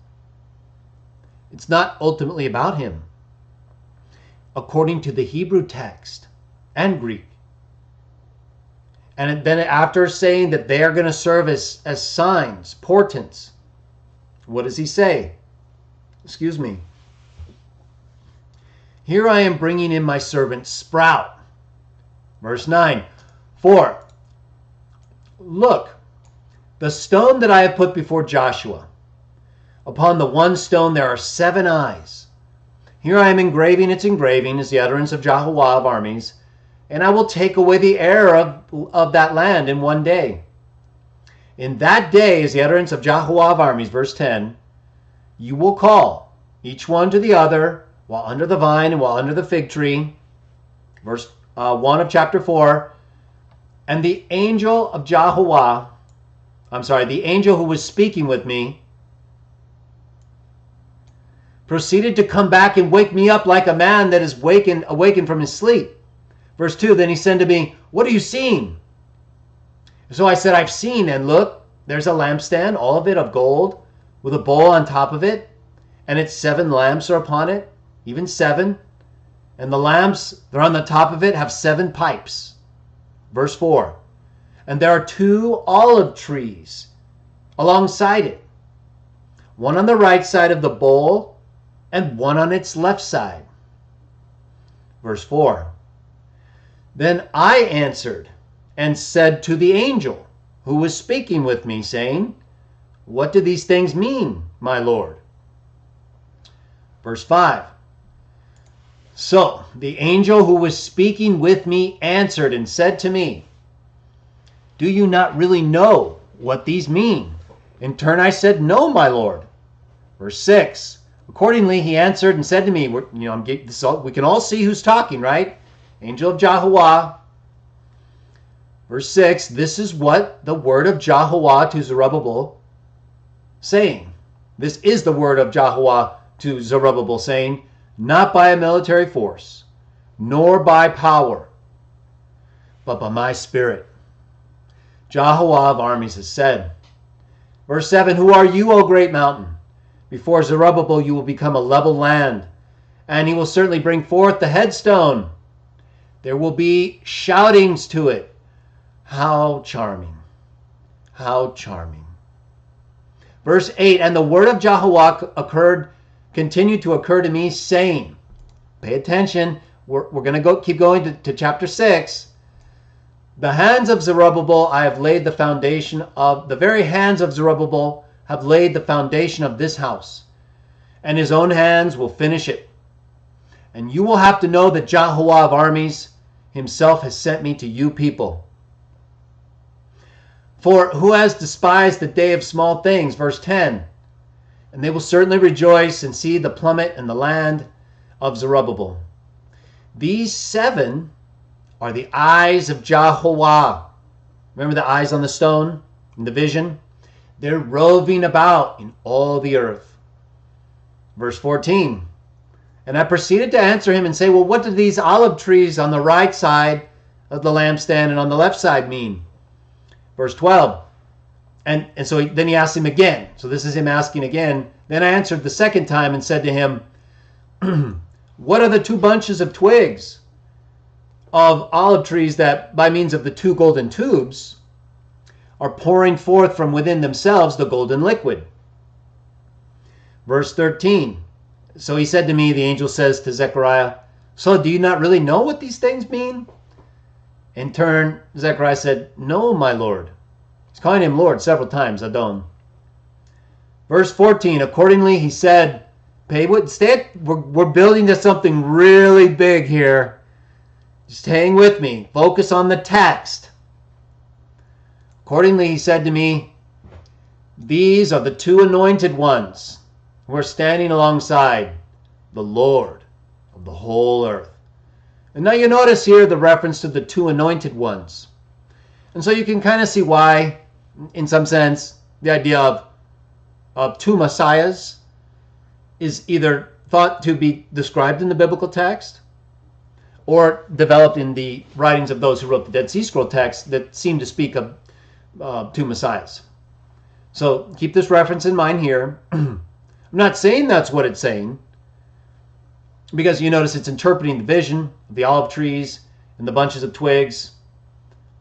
it's not ultimately about him. According to the Hebrew text and Greek. And then after saying that they are going to serve as signs, portents, what does he say? Excuse me. Here I am bringing in my servant Sprout. Verse 9. For, look, the stone that I have put before Joshua, upon the one stone there are 7 eyes. Here I am engraving its engraving, is the utterance of Jehovah of armies, and I will take away the error of that land in one day. In that day is the utterance of Jehovah of armies, verse 10, you will call each one to the other while under the vine and while under the fig tree. Verse 1 of chapter 4. And the angel of Jehovah, the angel who was speaking with me, proceeded to come back and wake me up like a man that is awakened from his sleep. Verse 2, then he said to me, what are you seeing? So I said, I've seen, and look, there's a lampstand, all of it of gold, with a bowl on top of it, and its 7 lamps are upon it, even 7. And the lamps, they're on the top of it, have 7 pipes. Verse 4, and there are 2 olive trees alongside it, one on the right side of the bowl, and one on its left side. Verse 4, then I answered and said to the angel who was speaking with me, saying, what do these things mean, my Lord? Verse 5, so the angel who was speaking with me answered and said to me, do you not really know what these mean? In turn I said, no, my Lord. Verse 6, accordingly he answered and said to me, we can all see who's talking, right? Angel of Jehovah. Verse 6, this is what the word of Jehovah to Zerubbabel saying. This is the word of Jehovah to Zerubbabel saying, not by a military force, nor by power, but by my spirit. Jehovah of armies has said. Verse 7, who are you, O great mountain? Before Zerubbabel you will become a level land, and he will certainly bring forth the headstone. There will be shoutings to it. How charming. How charming. Verse 8, and the word of Jehovah occurred continued to occur to me, saying, pay attention, we're going to keep going to chapter 6. The hands of Zerubbabel, I have laid the foundation of, the very hands of Zerubbabel have laid the foundation of this house, and his own hands will finish it. And you will have to know that Jehovah of armies himself has sent me to you people. For who has despised the day of small things? Verse 10. And they will certainly rejoice and see the plummet and the land of Zerubbabel. These 7 are the eyes of Jehovah. Remember the eyes on the stone in the vision? They're roving about in all the earth. Verse 14. And I proceeded to answer him and say, well, what do these olive trees on the right side of the lampstand and on the left side mean? Verse 12. And so then he asked him again. So this is him asking again. Then I answered the second time and said to him, what are the 2 bunches of twigs of olive trees that by means of the 2 golden tubes are pouring forth from within themselves the golden liquid? Verse 13. So he said to me, the angel says to Zechariah, so do you not really know what these things mean? In turn, Zechariah said, no, my Lord. He's calling him Lord several times, Adon. Verse 14, accordingly he said, we're building to something really big here. Just hang with me. Focus on the text. Accordingly he said to me, these are the 2 anointed ones who are standing alongside the Lord of the whole earth. And now you notice here the reference to the 2 anointed ones. And so you can kind of see why, in some sense, the idea of 2 messiahs is either thought to be described in the biblical text or developed in the writings of those who wrote the Dead Sea Scroll text that seem to speak of 2 messiahs. So keep this reference in mind here. I'm not saying that's what it's saying, because you notice it's interpreting the vision of the olive trees and the bunches of twigs.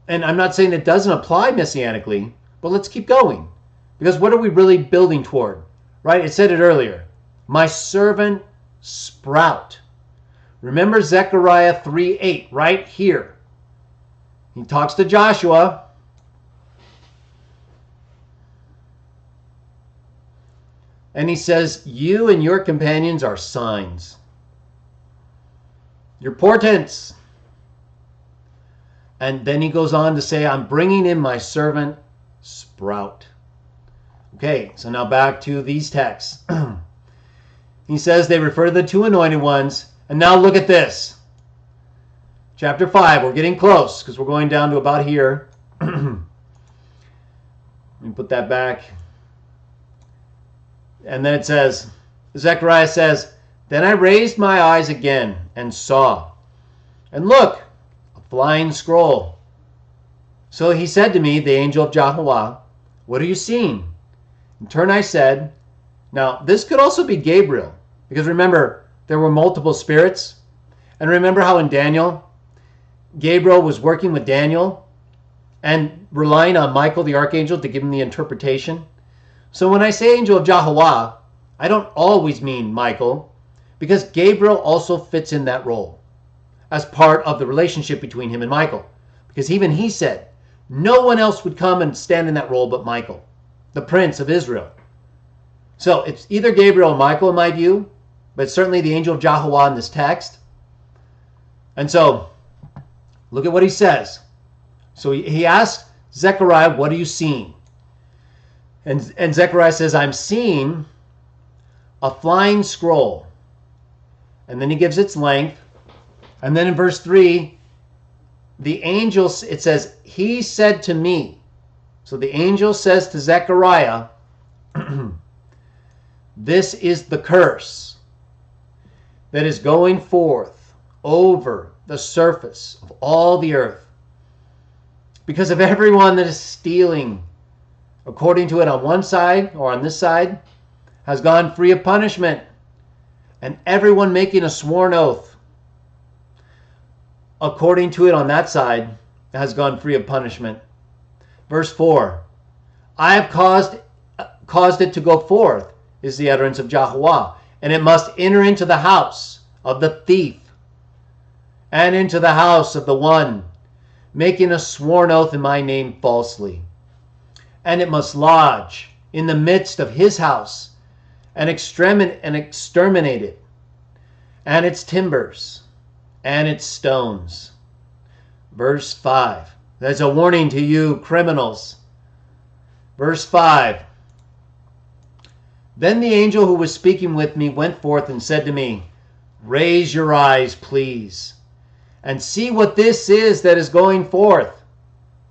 And I'm not saying it doesn't apply messianically, but let's keep going. Because what are we really building toward? Right? It said it earlier. My servant sprout. Remember Zechariah 3:8 right here. He talks to Joshua. And he says, you and your companions are signs. You're portents. And then he goes on to say, I'm bringing in my servant sprout. Okay, so now back to these texts. He says they refer to the 2 anointed ones. And now look at this. Chapter 5, we're getting close because we're going down to about here. Let me put that back. And then it says, Zechariah says, then I raised my eyes again and saw. And look, a flying scroll. So he said to me, the angel of Jehovah, what are you seeing? In turn I said, now this could also be Gabriel. Because remember, there were multiple spirits. And remember how in Daniel, Gabriel was working with Daniel and relying on Michael the archangel to give him the interpretation. So when I say angel of Jehovah, I don't always mean Michael, because Gabriel also fits in that role as part of the relationship between him and Michael. Because even he said, no one else would come and stand in that role but Michael, the prince of Israel. So it's either Gabriel or Michael in my view, but certainly the angel of Jehovah in this text. And so, look at what he says. So he asks Zechariah, what are you seeing? And Zechariah says, I'm seeing a flying scroll. And then he gives its length. And then in verse 3, the angel, it says, he said to me. So the angel says to Zechariah, this is the curse that is going forth over the surface of all the earth because of everyone that is stealing, according to it on one side or on this side, has gone free of punishment, and everyone making a sworn oath, according to it on that side, has gone free of punishment. Verse 4, I have caused it to go forth, is the utterance of Jehovah, and it must enter into the house of the thief and into the house of the one making a sworn oath in my name falsely. And it must lodge in the midst of his house and exterminate it, and its timbers, and its stones. Verse 5. That's a warning to you criminals. Verse 5. Then the angel who was speaking with me went forth and said to me, raise your eyes, please, and see what this is that is going forth.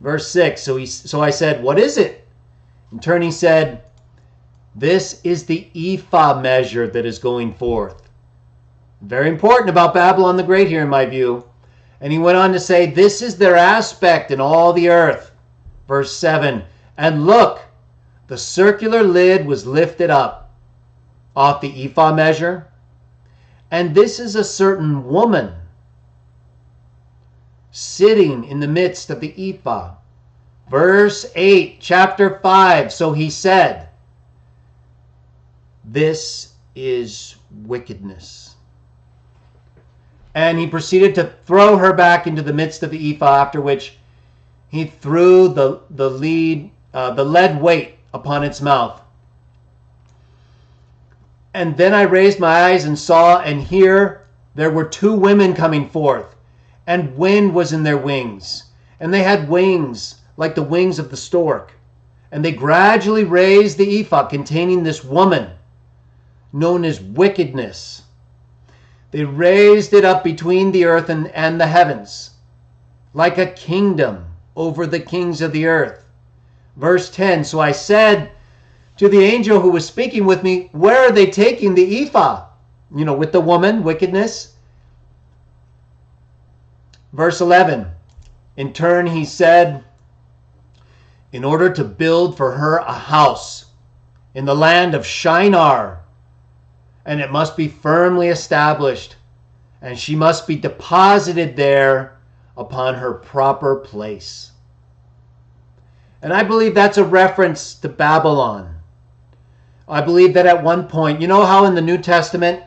Verse 6. So I said, what is it? In turn he said, this is the ephah measure that is going forth. Very important about Babylon the Great here in my view. And he went on to say, this is their aspect in all the earth. Verse 7. And look, the circular lid was lifted up off the ephah measure. And this is a certain woman sitting in the midst of the ephah. Verse 8, chapter 5. So he said, this is wickedness. And he proceeded to throw her back into the midst of the ephah, after which he threw the lead weight upon its mouth. And then I raised my eyes and saw, and here there were two women coming forth, and wind was in their wings, and they had wings like the wings of the stork. And they gradually raised the ephah containing this woman, known as wickedness. They raised it up between the earth and the heavens, like a kingdom over the kings of the earth. Verse 10, so I said to the angel who was speaking with me, where are they taking the ephah? With the woman, wickedness. Verse 11, in turn he said, in order to build for her a house in the land of Shinar, and it must be firmly established, and she must be deposited there upon her proper place. And I believe that's a reference to Babylon. I believe that at one point, you know how in the New Testament,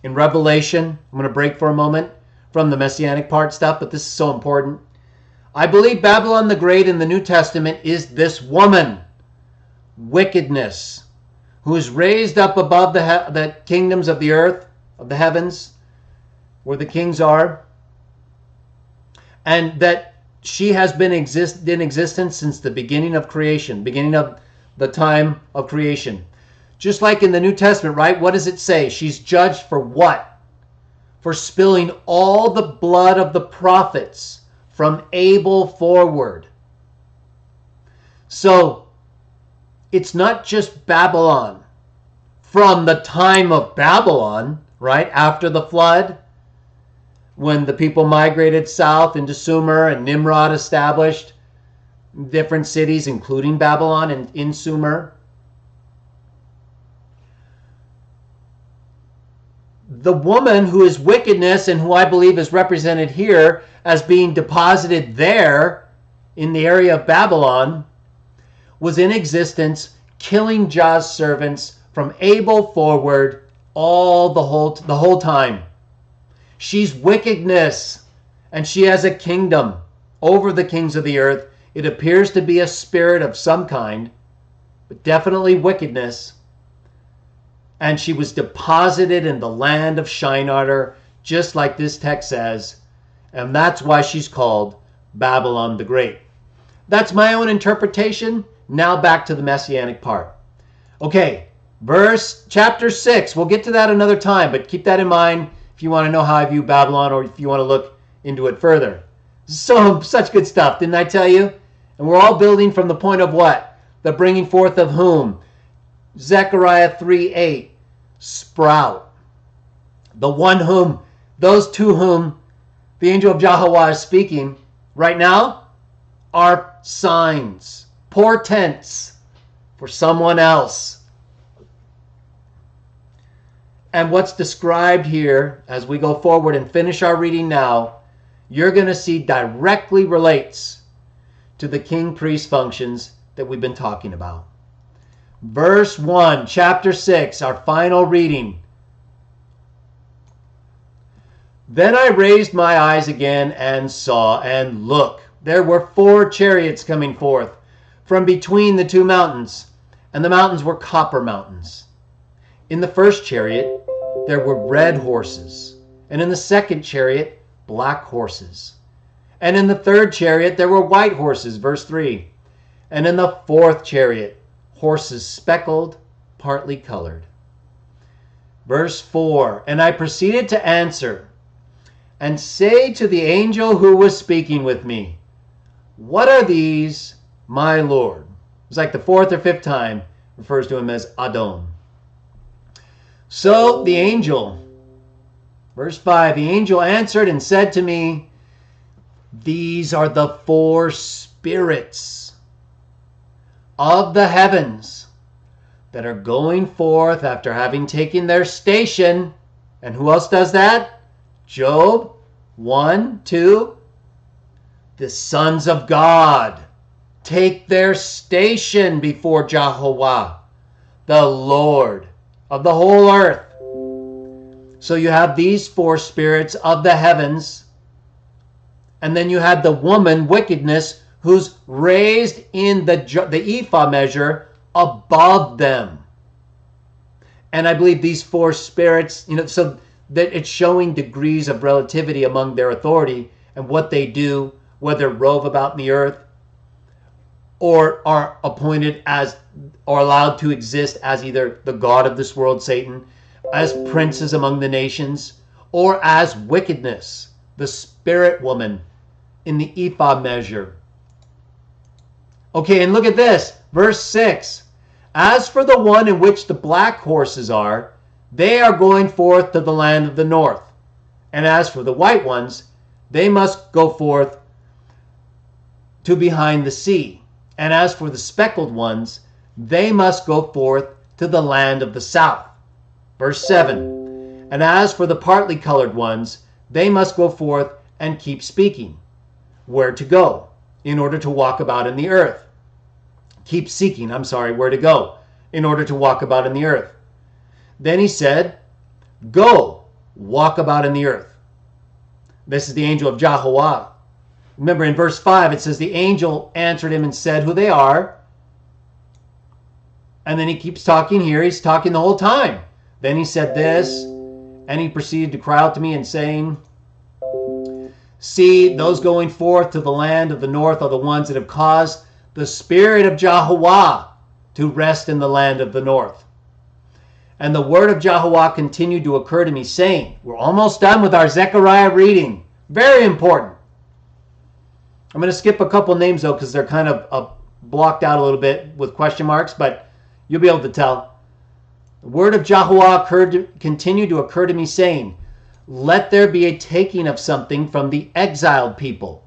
in Revelation, I'm going to break for a moment from the Messianic part stuff, but this is so important. I believe Babylon the Great in the New Testament is this woman, wickedness, who is raised up above the kingdoms of the earth, of the heavens, where the kings are, and that she has been in existence since the beginning of creation, beginning of the time of creation. Just like in the New Testament, right? What does it say? She's judged for what? For spilling all the blood of the prophets from Abel forward. So, it's not just Babylon. From the time of Babylon, right, after the flood, when the people migrated south into Sumer and Nimrod established different cities, including Babylon and in Sumer. The woman who is wickedness and who I believe is represented here as being deposited there in the area of Babylon was in existence, killing Jah's servants from Abel forward the whole time. She's wickedness, and she has a kingdom over the kings of the earth. It appears to be a spirit of some kind, but definitely wickedness. And she was deposited in the land of Shinar, just like this text says, and that's why she's called Babylon the Great. That's my own interpretation. Now back to the Messianic part. Okay, chapter 6. We'll get to that another time, but keep that in mind if you want to know how I view Babylon or if you want to look into it further. Such good stuff, didn't I tell you? And we're all building from the point of what? The bringing forth of whom? Zechariah 3:8. Sprout. The one whom, those to whom the angel of Yahweh is speaking right now are signs, portents for someone else. And what's described here as we go forward and finish our reading now, you're going to see directly relates to the king-priest functions that we've been talking about. Verse 1, chapter 6, our final reading. Then I raised my eyes again and saw, and look, there were 4 chariots coming forth from between the 2 mountains, and the mountains were copper mountains. In the first chariot there were red horses, and in the second chariot black horses. And in the third chariot there were white horses, verse 3. And in the fourth chariot, horses speckled, partly colored. Verse 4, and I proceeded to answer and say to the angel who was speaking with me, what are these, my Lord? It's like the 4th or 5th time refers to him as Adon. So the angel, verse 5, the angel answered and said to me, these are the 4 spirits of the heavens that are going forth after having taken their station. And who else does that? Job 1, 2. The sons of God take their station before Jehovah, the Lord of the whole earth. So you have these 4 spirits of the heavens. And then you have the woman, wickedness, who's raised in the ephah measure above them. And I believe these 4 spirits, so that it's showing degrees of relativity among their authority and what they do, whether rove about in the earth or are appointed as or allowed to exist as either the god of this world, Satan, as princes among the nations, or as wickedness, the spirit woman in the ephah measure. Okay, and look at this, verse 6. As for the one in which the black horses are, they are going forth to the land of the north. And as for the white ones, they must go forth to behind the sea. And as for the speckled ones, they must go forth to the land of the south. Verse 7. And as for the partly colored ones, they must go forth and keep speaking where to go in order to walk about in the earth. Keep seeking, where to go in order to walk about in the earth. Then he said, go, walk about in the earth. This is the angel of Jehovah. Remember in verse 5, it says the angel answered him and said who they are. And then he keeps talking here. He's talking the whole time. Then he said this, and he proceeded to cry out to me and saying, see, those going forth to the land of the north are the ones that have caused the spirit of Jehovah to rest in the land of the north. And the word of Jehovah continued to occur to me, saying, we're almost done with our Zechariah reading. Very important. I'm going to skip a couple names, though, because they're kind of blocked out a little bit with question marks, but you'll be able to tell. The word of Jehovah continued to occur to me, saying, let there be a taking of something from the exiled people.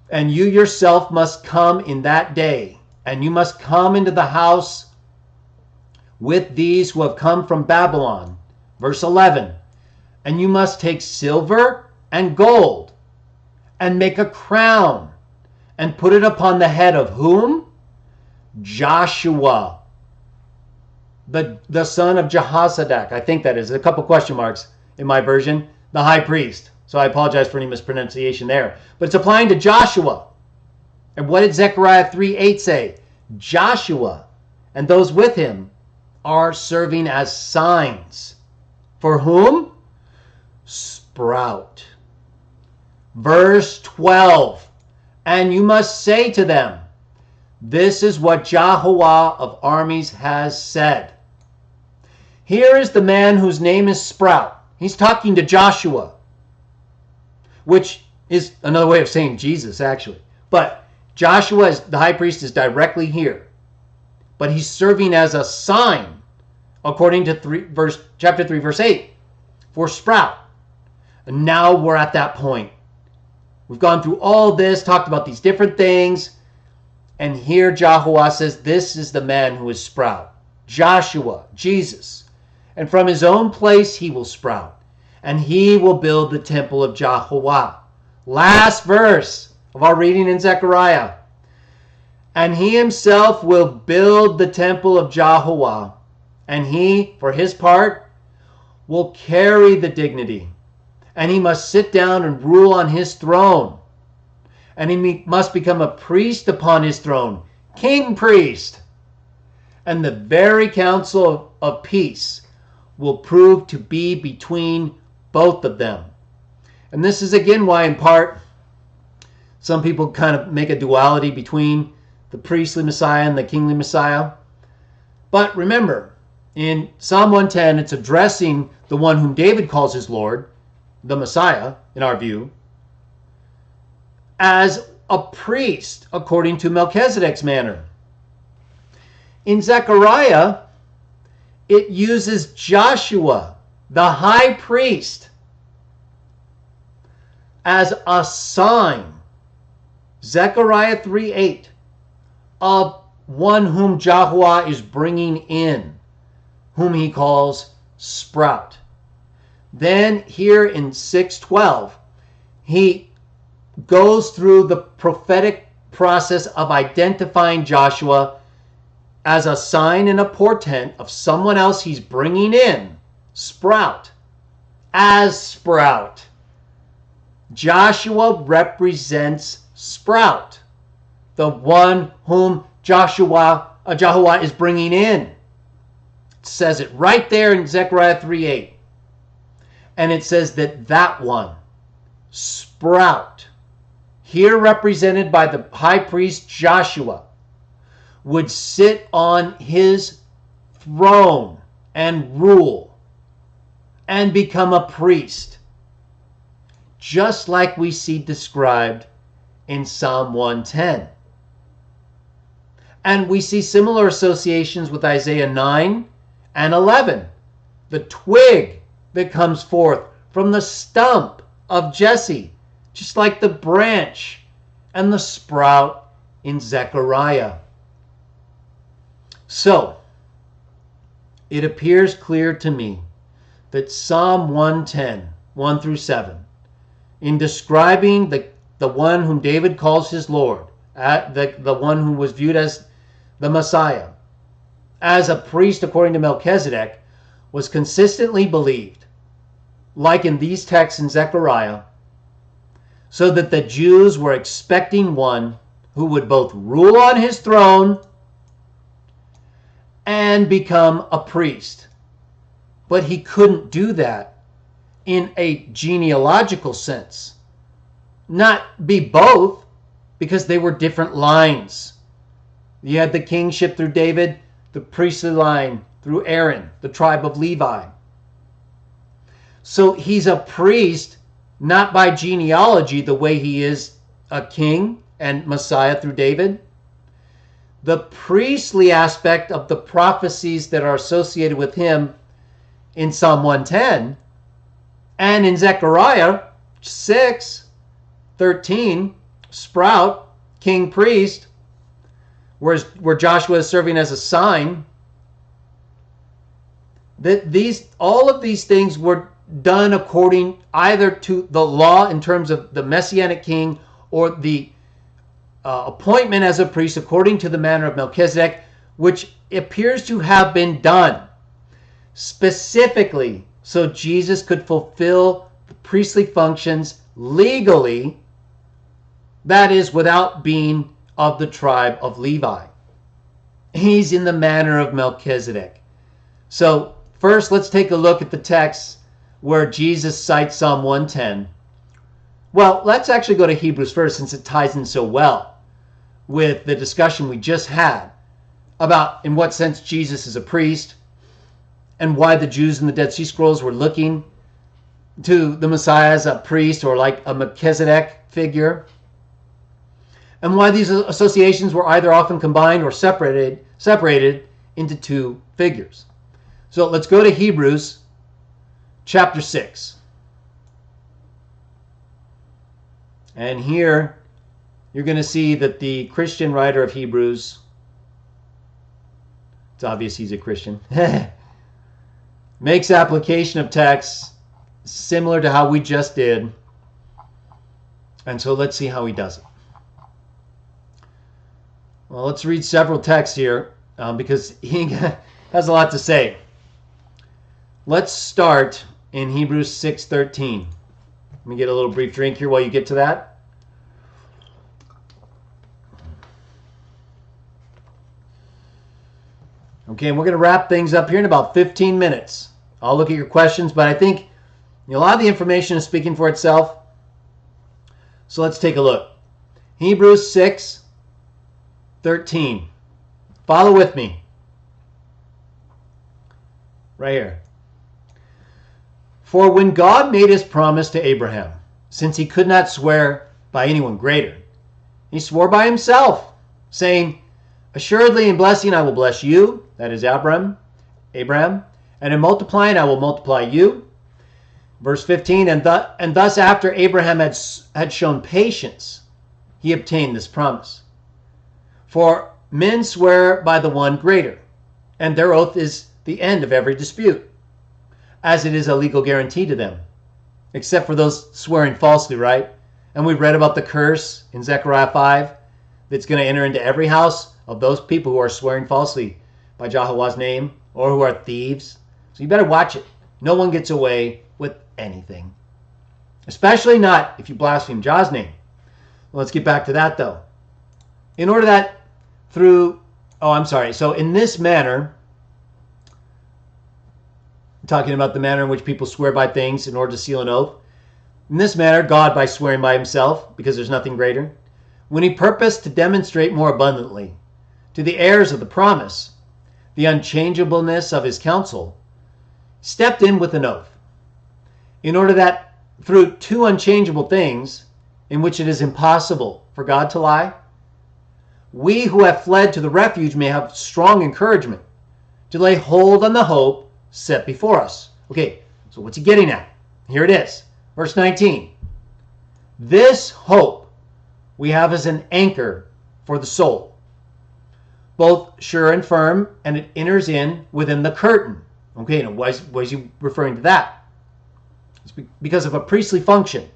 And you yourself must come in that day, and you must come into the house with these who have come from Babylon. Verse 11. And you must take silver and gold and make a crown and put it upon the head of whom? Joshua, the son of Jehozadak. I think that is a couple question marks in my version. The high priest. So I apologize for any mispronunciation there. But it's applying to Joshua. And what did Zechariah 3:8 say? Joshua and those with him are serving as signs. For whom? Sprout. Verse 12. And you must say to them, this is what Jehovah of armies has said. Here is the man whose name is Sprout. He's talking to Joshua, which is another way of saying Jesus, actually. But Joshua, the high priest, is directly here. But he's serving as a sign, according to chapter 3, verse 8, for Sprout. And now we're at that point. We've gone through all this, talked about these different things, and here Jehovah says, this is the man who is Sprout. Joshua, Jesus. And from his own place he will sprout, and he will build the temple of Jehovah. Last verse of our reading in Zechariah. And he himself will build the temple of Jehovah, and he, for his part, will carry the dignity, and he must sit down and rule on his throne. And he must become a priest upon his throne, king priest. And the very counsel of peace will prove to be between both of them. And this is again why in part some people kind of make a duality between the priestly Messiah and the kingly Messiah. But remember, in Psalm 110, it's addressing the one whom David calls his Lord, the Messiah, in our view, as a priest according to Melchizedek's manner. In Zechariah, it uses Joshua, the high priest, as a sign, Zechariah 3:8, of one whom Yahuwah is bringing in, whom he calls Sprout. Then here in 6:12, he goes through the prophetic process of identifying Joshua as a sign and a portent of someone else he's bringing in, Sprout, as Sprout. Joshua represents Sprout, the one whom Yahuwah is bringing in. It says it right there in Zechariah 3:8. And it says that one, Sprout, here represented by the high priest Joshua, would sit on his throne and rule and become a priest, just like we see described in Psalm 110. And we see similar associations with Isaiah 9 and 11, the twig that comes forth from the stump of Jesse, just like the branch and the sprout in Zechariah. So, it appears clear to me that Psalm 110, 1 through 7, in describing the one whom David calls his Lord, the one who was viewed as the Messiah, as a priest according to Melchizedek, was consistently believed, like in these texts in Zechariah, so that the Jews were expecting one who would both rule on his throne and become a priest. But he couldn't do that in a genealogical sense. Not be both, because they were different lines. You had the kingship through David, the priestly line through Aaron, the tribe of Levi. So he's a priest, not by genealogy the way he is a king and Messiah through David. The priestly aspect of the prophecies that are associated with him in Psalm 110 and in Zechariah 6:13, Sprout, king priest, where Joshua is serving as a sign, that all of these things were done according either to the law in terms of the Messianic king or the appointment as a priest according to the manner of Melchizedek, which appears to have been done specifically so Jesus could fulfill the priestly functions legally, that is, without being of the tribe of Levi. He's in the manner of Melchizedek. So first, let's take a look at the text where Jesus cites Psalm 110. Well, let's actually go to Hebrews first, since it ties in so well with the discussion we just had about in what sense Jesus is a priest and why the Jews in the Dead Sea Scrolls were looking to the Messiah as a priest or like a Melchizedek figure, and why these associations were either often combined or separated into two figures. So let's go to Hebrews chapter 6. And here you're going to see that the Christian writer of Hebrews, it's obvious he's a Christian, makes application of texts similar to how we just did. And so let's see how he does it. Well, let's read several texts here because he has a lot to say. Let's start in Hebrews 6:13. Let me get a little brief drink here while you get to that. Okay, we're going to wrap things up here in about 15 minutes. I'll look at your questions, but I think a lot of the information is speaking for itself. So let's take a look. Hebrews 6:13. Follow with me. Right here. For when God made his promise to Abraham, since he could not swear by anyone greater, he swore by himself, saying, assuredly in blessing I will bless you, that is Abraham, and in multiplying I will multiply you. Verse 15, and thus after Abraham had shown patience, he obtained this promise. For men swear by the one greater, and their oath is the end of every dispute, as it is a legal guarantee to them, except for those swearing falsely, right? And we read about the curse in Zechariah 5 that's going to enter into every house of those people who are swearing falsely by Jehovah's name or who are thieves. So you better watch it. No one gets away with anything, especially not if you blaspheme Jah's name. Well, let's get back to that though. In order that so in this manner, talking about the manner in which people swear by things in order to seal an oath. In this manner, God, by swearing by himself, because there's nothing greater, when he purposed to demonstrate more abundantly to the heirs of the promise the unchangeableness of his counsel, stepped in with an oath, in order that through two unchangeable things in which it is impossible for God to lie, we who have fled to the refuge may have strong encouragement to lay hold on the hope set before us. Okay, so what's he getting at? Here it is. Verse 19. This hope we have as an anchor for the soul, both sure and firm, and it enters in within the curtain. Okay, now why is he referring to that? It's because of a priestly function.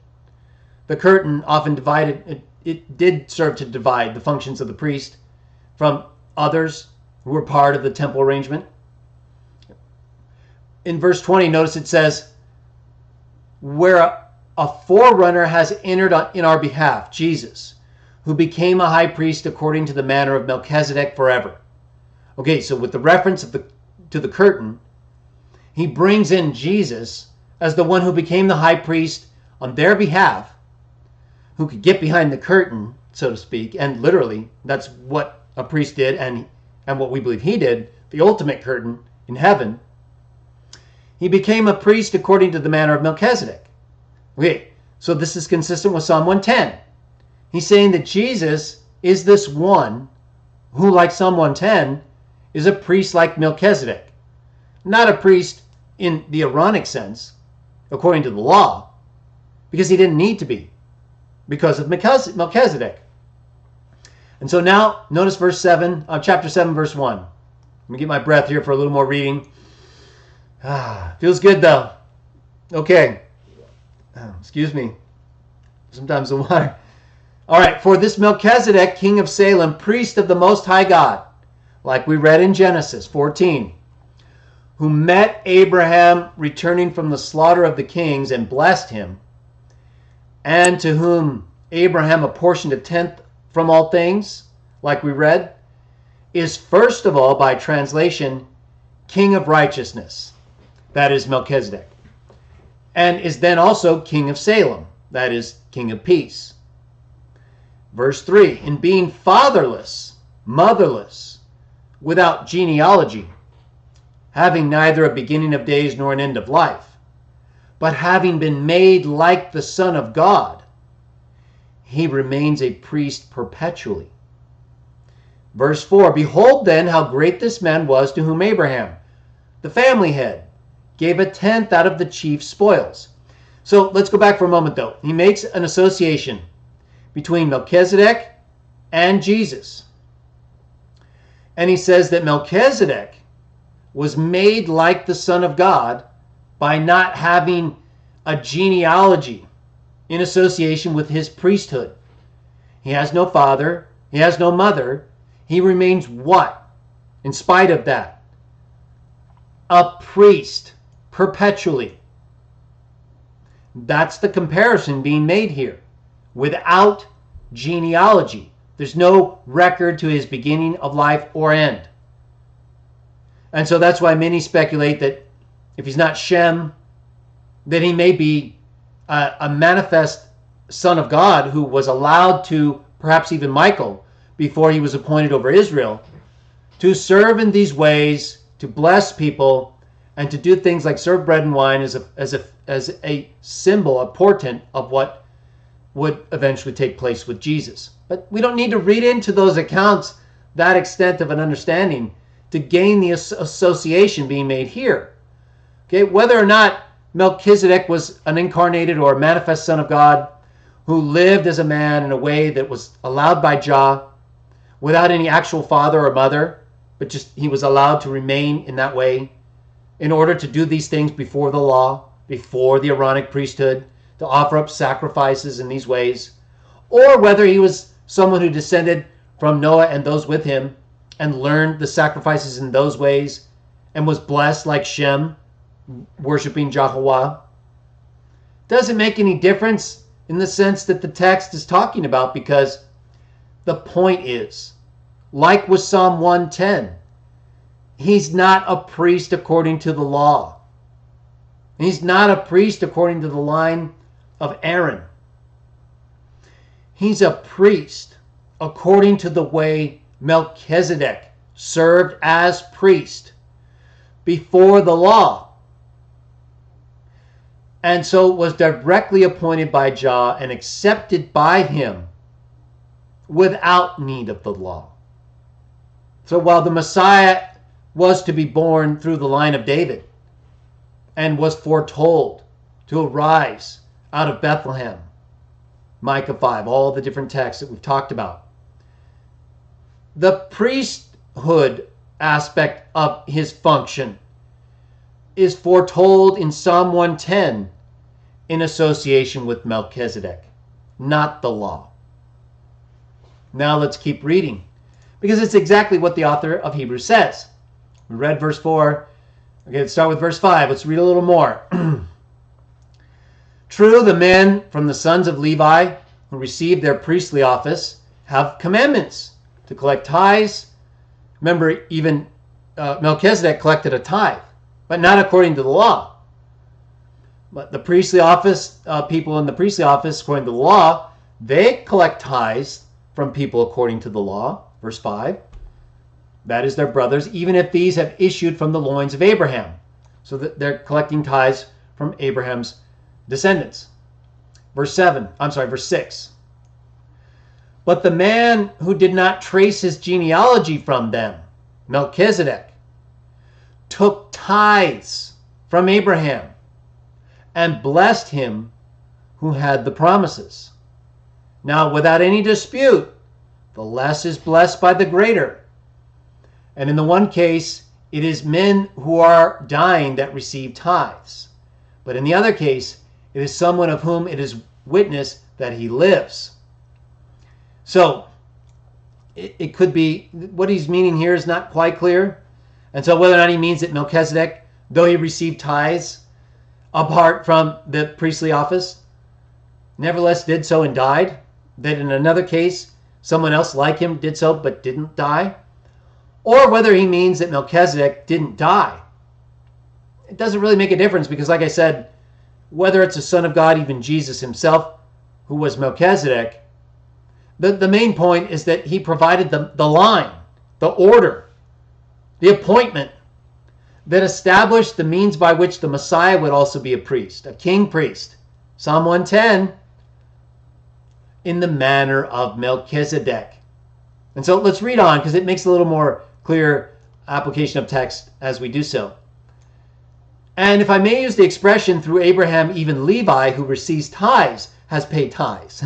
The curtain often divided, it did serve to divide the functions of the priest from others who were part of the temple arrangement. In verse 20, notice it says, where a forerunner has entered in our behalf, Jesus, who became a high priest according to the manner of Melchizedek forever. Okay, so with the reference to the curtain, he brings in Jesus as the one who became the high priest on their behalf, who could get behind the curtain, so to speak, and literally that's what a priest did and what we believe he did, the ultimate curtain in heaven. He became a priest according to the manner of Melchizedek. Okay, so this is consistent with Psalm 110. He's saying that Jesus is this one who, like Psalm 110, is a priest like Melchizedek. Not a priest in the Aaronic sense, according to the law, because he didn't need to be, because of Melchizedek. And so now, notice verse 7, chapter 7, verse 1. Let me get my breath here for a little more reading. Feels good though. Okay. Excuse me. Sometimes the water. All right. For this Melchizedek, king of Salem, priest of the Most High God, like we read in Genesis 14, who met Abraham returning from the slaughter of the kings and blessed him, and to whom Abraham apportioned a tenth from all things, like we read, is first of all, by translation, king of righteousness. That is Melchizedek. And is then also king of Salem. That is king of peace. Verse 3, in being fatherless, motherless, without genealogy, having neither a beginning of days nor an end of life, but having been made like the Son of God, he remains a priest perpetually. Verse 4, behold then how great this man was, to whom Abraham, the family head, gave a tenth out of the chief spoils. So let's go back for a moment though. He makes an association between Melchizedek and Jesus. And he says that Melchizedek was made like the Son of God by not having a genealogy in association with his priesthood. He has no father. He has no mother. He remains what? In spite of that? A priest perpetually. That's the comparison being made here. Without genealogy, there's no record to his beginning of life or end. And so that's why many speculate that if he's not Shem, that he may be a manifest son of God who was allowed to, perhaps even Michael, before he was appointed over Israel, to serve in these ways, to bless people, and to do things like serve bread and wine as a symbol, a portent of what would eventually take place with Jesus. But we don't need to read into those accounts that extent of an understanding to gain the association being made here. Okay, whether or not Melchizedek was an incarnated or a manifest son of God who lived as a man in a way that was allowed by Jah, without any actual father or mother, but just he was allowed to remain in that way in order to do these things before the law, before the Aaronic priesthood, to offer up sacrifices in these ways, or whether he was someone who descended from Noah and those with him and learned the sacrifices in those ways and was blessed like Shem, worshiping Jehovah. Doesn't make any difference in the sense that the text is talking about, because the point is, like with Psalm 110, he's not a priest according to the law. He's not a priest according to the line of Aaron. He's a priest according to the way Melchizedek served as priest before the law, and so was directly appointed by Jah and accepted by him without need of the law. So while the Messiah was to be born through the line of David and was foretold to arise out of Bethlehem, Micah 5, all the different texts that we've talked about, the priesthood aspect of his function is foretold in Psalm 110 in association with Melchizedek, not the law. Now let's keep reading, because it's exactly what the author of Hebrews says. We read verse 4. Okay, let's start with verse 5. Let's read a little more. True, the men from the sons of Levi who received their priestly office have commandments to collect tithes. Remember, even Melchizedek collected a tithe, but not according to the law. But the priestly office, people in the priestly office, according to the law, they collect tithes from people according to the law. Verse 5. That is their brothers, even if these have issued from the loins of Abraham. So that they're collecting tithes from Abraham's descendants. Verse 6. But the man who did not trace his genealogy from them, Melchizedek, took tithes from Abraham and blessed him who had the promises. Now, without any dispute, the less is blessed by the greater. And in the one case, it is men who are dying that receive tithes. But in the other case, it is someone of whom it is witnessed that he lives. So, it could be, what he's meaning here is not quite clear. And so whether or not he means that Melchizedek, though he received tithes apart from the priestly office, nevertheless did so and died, that in another case, someone else like him did so but didn't die, or whether he means that Melchizedek didn't die. It doesn't really make a difference, because like I said, whether it's a son of God, even Jesus himself, who was Melchizedek, the main point is that he provided the line, the order, the appointment that established the means by which the Messiah would also be a priest, a king priest. Psalm 110, in the manner of Melchizedek. And so let's read on, because it makes a little more clear application of text as we do so. And if I may use the expression, through Abraham, even Levi, who receives tithes, has paid tithes.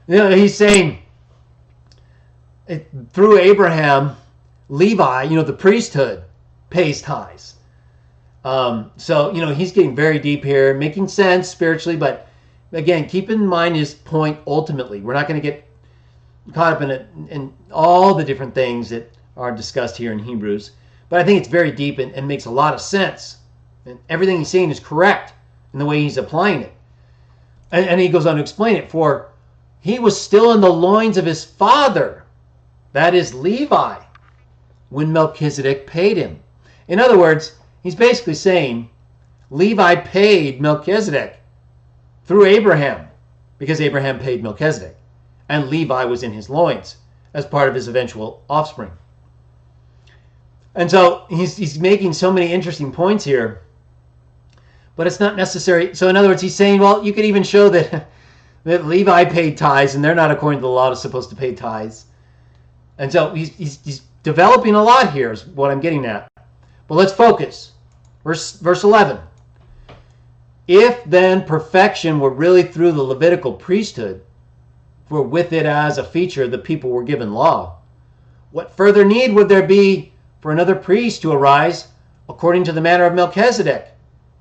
He's saying, through Abraham, Levi, the priesthood, pays tithes. So, he's getting very deep here, making sense spiritually, but again, keep in mind his point ultimately. We're not going to get caught up in all the different things that are discussed here in Hebrews, but I think it's very deep and makes a lot of sense And everything he's saying is correct in the way he's applying it. And he goes on to explain it. For he was still in the loins of his father, that is Levi, when Melchizedek paid him. In other words, he's basically saying Levi paid Melchizedek through Abraham, because Abraham paid Melchizedek, and Levi was in his loins as part of his eventual offspring. And so he's making so many interesting points here, but it's not necessary. So in other words, he's saying, well, you could even show that Levi paid tithes, and they're not, according to the law, supposed to pay tithes. And so he's developing a lot here, is what I'm getting at. But let's focus. Verse 11. If then perfection were really through the Levitical priesthood, for with it as a feature the people were given law, what further need would there be for another priest to arise according to the manner of Melchizedek,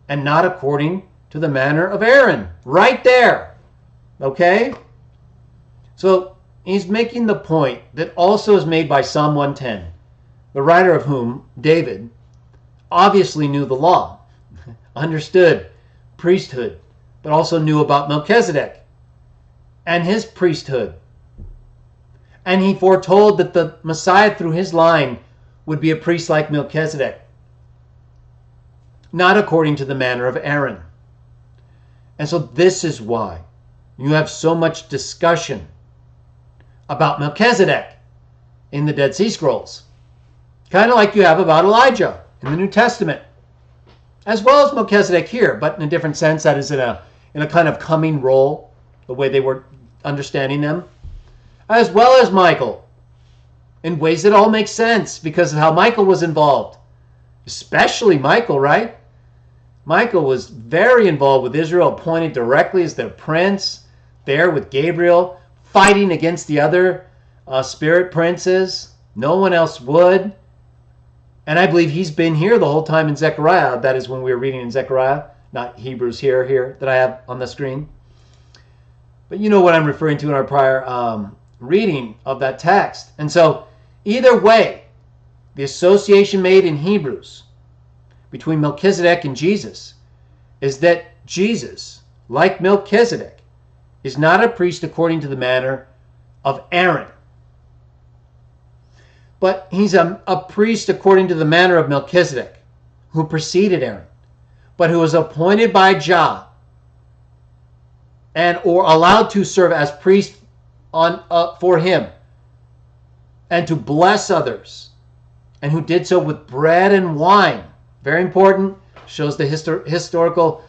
and not according to the manner of Aaron? Right there. Okay? So he's making the point that also is made by Psalm 110, the writer of whom, David, obviously knew the law, understood priesthood, but also knew about Melchizedek and his priesthood. And he foretold that the Messiah through his line would be a priest like Melchizedek, not according to the manner of Aaron. And so this is why you have so much discussion about Melchizedek in the Dead Sea Scrolls, kind of like you have about Elijah in the New Testament, as well as Melchizedek here, but in a different sense. That is in a kind of coming role, the way they were understanding them, as well as Michael, in ways that all make sense because of how Michael was involved. Especially Michael, right? Michael was very involved with Israel, appointed directly as their prince, there with Gabriel, fighting against the other spirit princes. No one else would. And I believe he's been here the whole time in Zechariah. That is when we were reading in Zechariah, not Hebrews here that I have on the screen. But you know what I'm referring to in our prior reading of that text. And so either way, the association made in Hebrews between Melchizedek and Jesus is that Jesus, like Melchizedek, is not a priest according to the manner of Aaron, but he's a priest according to the manner of Melchizedek, who preceded Aaron, but who was appointed by Jah and or allowed to serve as priest for him and to bless others, and who did so with bread and wine. Very important. Shows the historical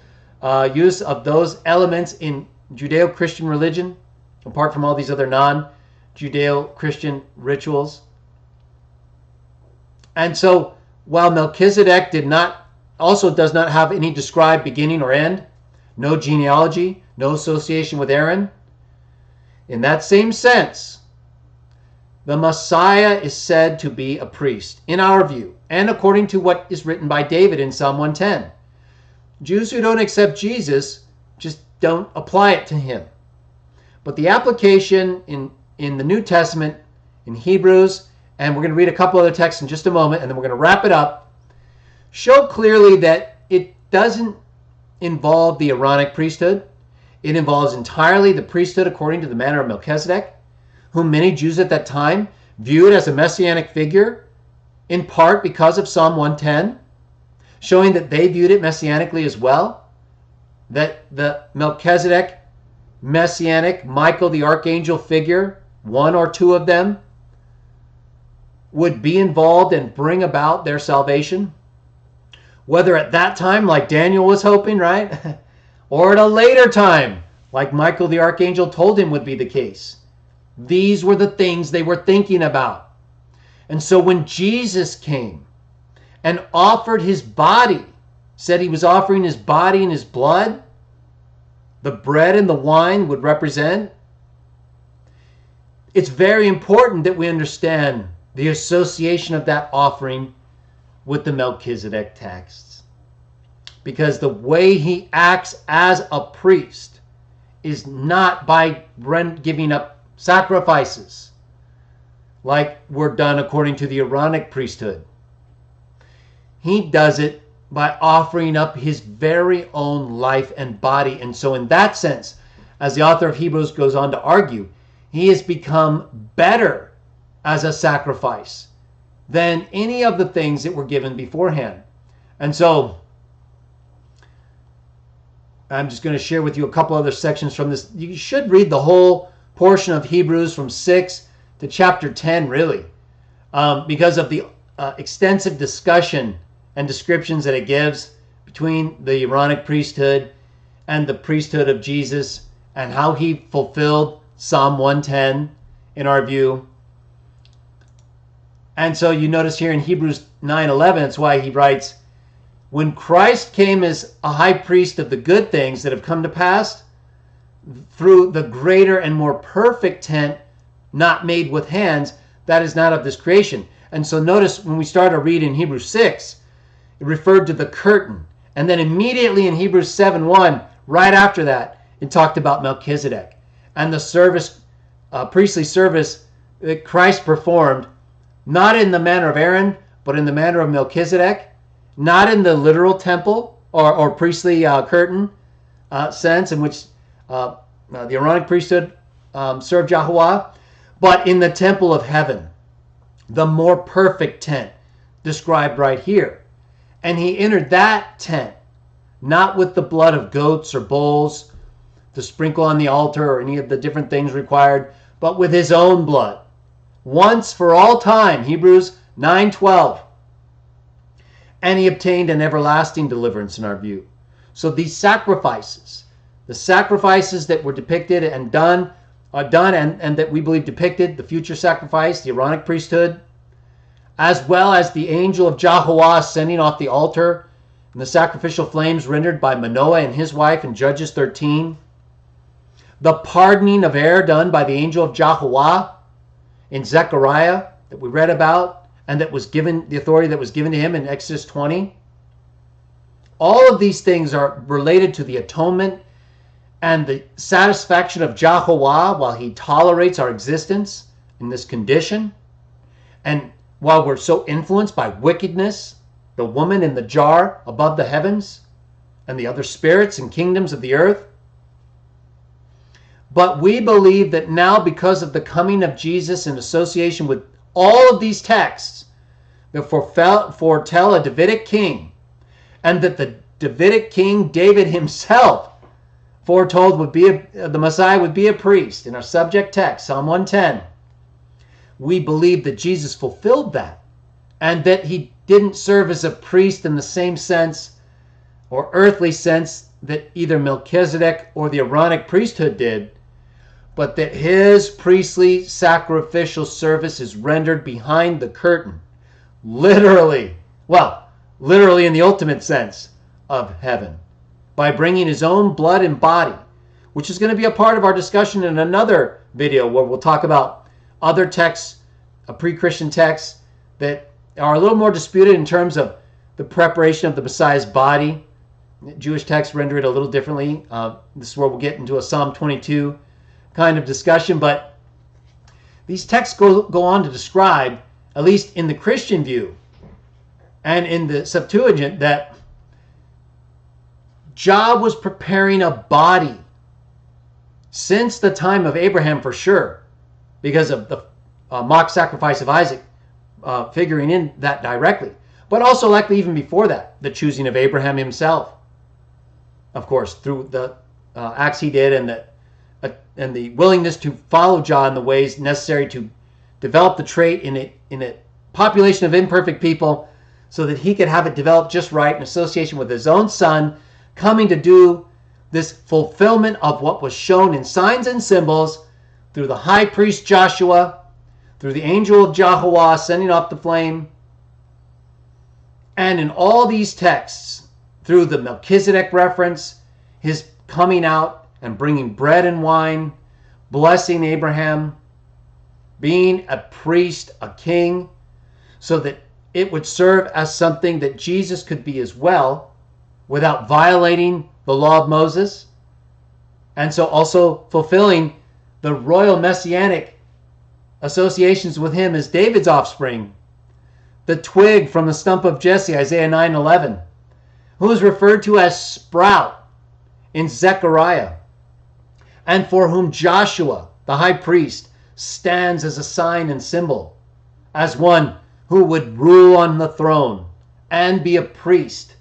use of those elements in Judeo-Christian religion, apart from all these other non-Judeo-Christian rituals. And so, while Melchizedek does not have any described beginning or end, no genealogy, no association with Aaron, in that same sense, the Messiah is said to be a priest, in our view, and according to what is written by David in Psalm 110. Jews who don't accept Jesus just don't apply it to him. But the application in the New Testament, in Hebrews, and we're going to read a couple other texts in just a moment, and then we're going to wrap it up, show clearly that it doesn't involve the Aaronic priesthood. It involves entirely the priesthood according to the manner of Melchizedek, whom many Jews at that time viewed as a messianic figure, in part because of Psalm 110, showing that they viewed it messianically as well, that the Melchizedek, messianic, Michael the archangel figure, one or two of them, would be involved and bring about their salvation, whether at that time, like Daniel was hoping, right? Or at a later time, like Michael the archangel told him would be the case. These were the things they were thinking about. And so when Jesus came and offered his body, said he was offering his body and his blood, the bread and the wine would represent, it's very important that we understand the association of that offering with the Melchizedek texts. Because the way he acts as a priest is not by giving up sacrifices like were done according to the Aaronic priesthood. He does it by offering up his very own life and body. And so in that sense, as the author of Hebrews goes on to argue, he has become better as a sacrifice than any of the things that were given beforehand. And so I'm just going to share with you a couple other sections from this. You should read the whole portion of Hebrews from 6 to chapter 10, really, because of the extensive discussion and descriptions that it gives between the Aaronic priesthood and the priesthood of Jesus and how he fulfilled Psalm 110 in our view. And so you notice here in Hebrews 9:11, it's why he writes, when Christ came as a high priest of the good things that have come to pass through the greater and more perfect tent, not made with hands, that is not of this creation. And so notice when we start to read in Hebrews 6, it referred to the curtain. And then immediately in Hebrews 7:1, right after that, it talked about Melchizedek and the service, priestly service that Christ performed, not in the manner of Aaron, but in the manner of Melchizedek, not in the literal temple or priestly curtain sense in which the Aaronic priesthood served Yahweh, but in the temple of heaven, the more perfect tent described right here. And he entered that tent, not with the blood of goats or bulls to sprinkle on the altar or any of the different things required, but with his own blood, once for all time, Hebrews 9:12. And he obtained an everlasting deliverance in our view. So these sacrifices, the sacrifices that were depicted and done, and that we believe depicted the future sacrifice, the Aaronic priesthood, as well as the angel of Yahweh ascending off the altar and the sacrificial flames rendered by Manoah and his wife in Judges 13, the pardoning of error done by the angel of Yahweh in Zechariah that we read about, and that was given, the authority that was given to him in Exodus 20. All of these things are related to the atonement and the satisfaction of Yahweh while he tolerates our existence in this condition. And while we're so influenced by wickedness, the woman in the jar above the heavens, and the other spirits and kingdoms of the earth. But we believe that now, because of the coming of Jesus in association with all of these texts that foretell a Davidic king, and that the Davidic king David himself foretold the Messiah would be a priest in our subject text, Psalm 110. We believe that Jesus fulfilled that, and that he didn't serve as a priest in the same sense or earthly sense that either Melchizedek or the Aaronic priesthood did, but that his priestly sacrificial service is rendered behind the curtain, literally in the ultimate sense of heaven, by bringing his own blood and body, which is going to be a part of our discussion in another video where we'll talk about other texts, pre-Christian texts that are a little more disputed in terms of the preparation of the Messiah's body. Jewish texts render it a little differently. This is where we'll get into a Psalm 22 kind of discussion, but these texts go on to describe, at least in the Christian view and in the Septuagint, that Jah was preparing a body since the time of Abraham for sure, because of the mock sacrifice of Isaac figuring in that directly, but also likely even before that, the choosing of Abraham himself, of course, through the acts he did and the willingness to follow Jah in the ways necessary to develop the trait in a population of imperfect people, so that he could have it developed just right in association with his own son, coming to do this fulfillment of what was shown in signs and symbols through the high priest Joshua, through the angel of Yahweh sending off the flame, and in all these texts, through the Melchizedek reference, his coming out and bringing bread and wine, blessing Abraham, being a priest, a king, so that it would serve as something that Jesus could be as well, without violating the law of Moses, and so also fulfilling the royal messianic associations with him as David's offspring, the twig from the stump of Jesse, Isaiah 9:11, who is referred to as Sprout in Zechariah, and for whom Joshua, the high priest, stands as a sign and symbol, as one who would rule on the throne and be a priest,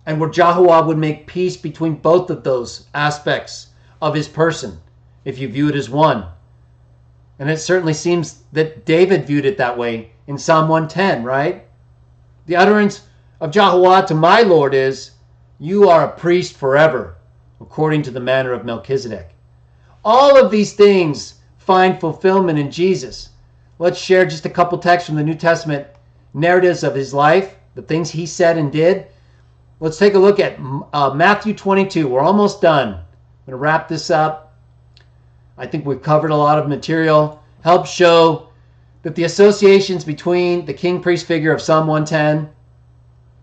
and where Yahuwah would make peace between both of those aspects of his person, if you view it as one. And it certainly seems that David viewed it that way in Psalm 110, right? The utterance of Yahuwah to my Lord is, "You are a priest forever, according to the manner of Melchizedek." All of these things find fulfillment in Jesus. Let's share just a couple texts from the New Testament, narratives of his life, the things he said and did. Let's take a look at Matthew 22. We're almost done. I'm going to wrap this up. I think we've covered a lot of material. Help show that the associations between the king-priest figure of Psalm 110,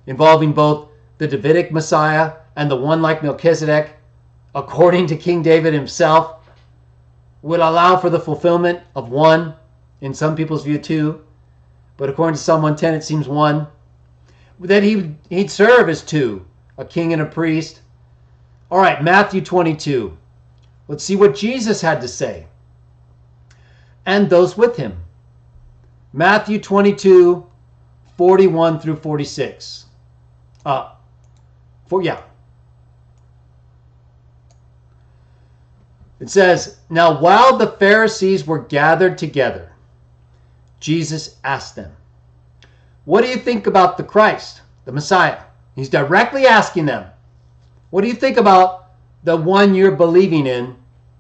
involving both the Davidic Messiah and the one like Melchizedek, according to King David himself, would allow for the fulfillment of one. In some people's view, two. But according to Psalm 110, it seems one. That he'd serve as two, a king and a priest. All right, Matthew 22. Let's see what Jesus had to say. And those with him. Matthew 22, 41 through 46. It says, "Now while the Pharisees were gathered together, Jesus asked them, 'What do you think about the Christ, the Messiah?'" He's directly asking them, "What do you think about the one you're believing in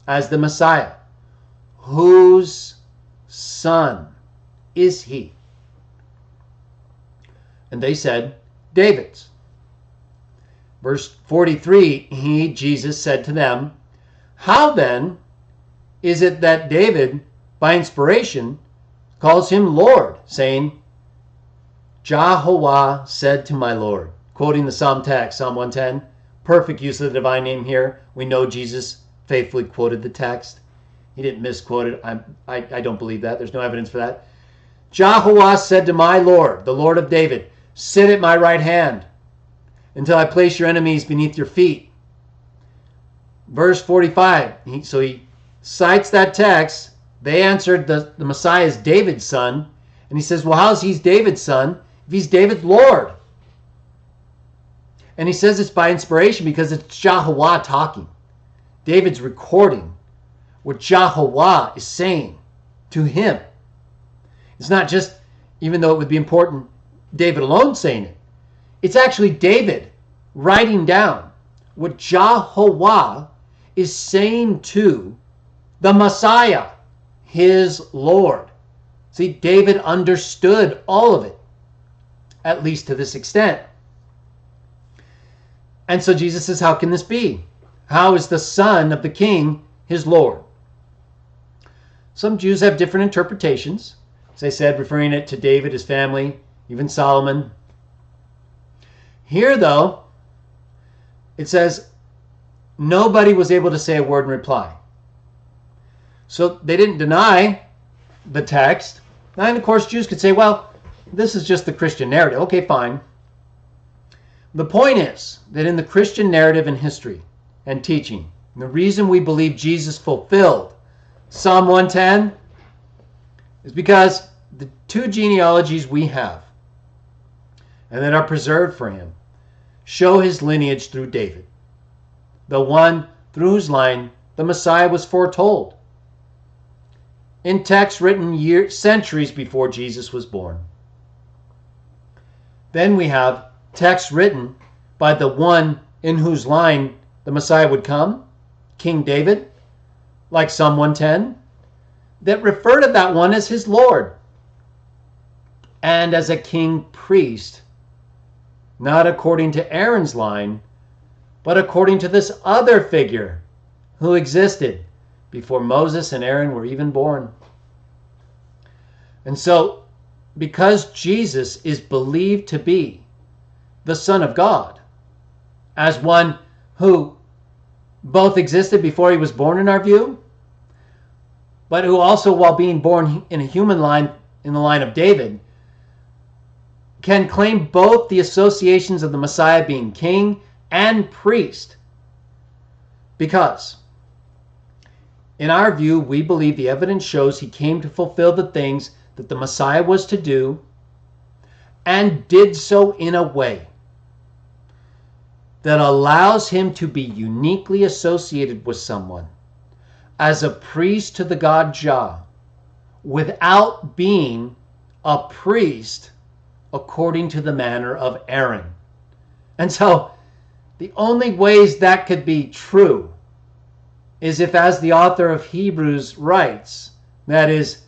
as the Messiah? Whose son is he?" And they said, "David's." Verse 43, Jesus said to them, "How then is it that David, by inspiration, calls him Lord, saying, 'Yahuwah said to my Lord,'" quoting the Psalm text, Psalm 110. Perfect use of the divine name here. We know Jesus faithfully quoted the text. He didn't misquote it. I don't believe that. There's no evidence for that. "Yahuwah said to my Lord, the Lord of David, 'Sit at my right hand until I place your enemies beneath your feet.'" Verse 45, so he cites that text. They answered the Messiah is David's son. And he says, well, how's he's David's son if he's David's Lord? And he says it's by inspiration because it's Yahuwah talking. David's recording what Yahuwah is saying to him. It's not just, even though it would be important, David alone saying it. It's actually David writing down what Yahuwah is saying to the Messiah, his Lord. See, David understood all of it, at least to this extent. And so Jesus says, how can this be? How is the son of the king his Lord? Some Jews have different interpretations. As I said, referring it to David, his family, even Solomon. Here, though, it says, nobody was able to say a word in reply. So they didn't deny the text. And of course, Jews could say, well, this is just the Christian narrative. Okay, fine. The point is that in the Christian narrative and history and teaching, and the reason we believe Jesus fulfilled Psalm 110 is because the two genealogies we have and that are preserved for him show his lineage through David, the one through whose line the Messiah was foretold in texts written centuries before Jesus was born. Then we have texts written by the one in whose line the Messiah would come, King David, like Psalm 110, that refer to that one as his Lord and as a king priest, not according to Aaron's line, but according to this other figure who existed before Moses and Aaron were even born. And so, because Jesus is believed to be the Son of God, as one who both existed before he was born in our view, but who also, while being born in a human line, in the line of David, can claim both the associations of the Messiah being king and priest. Because, in our view, we believe the evidence shows he came to fulfill the things that the Messiah was to do, and did so in a way that allows him to be uniquely associated with someone as a priest to the God Jah, without being a priest according to the manner of Aaron. And so, the only ways that could be true is if, as the author of Hebrews writes, that is,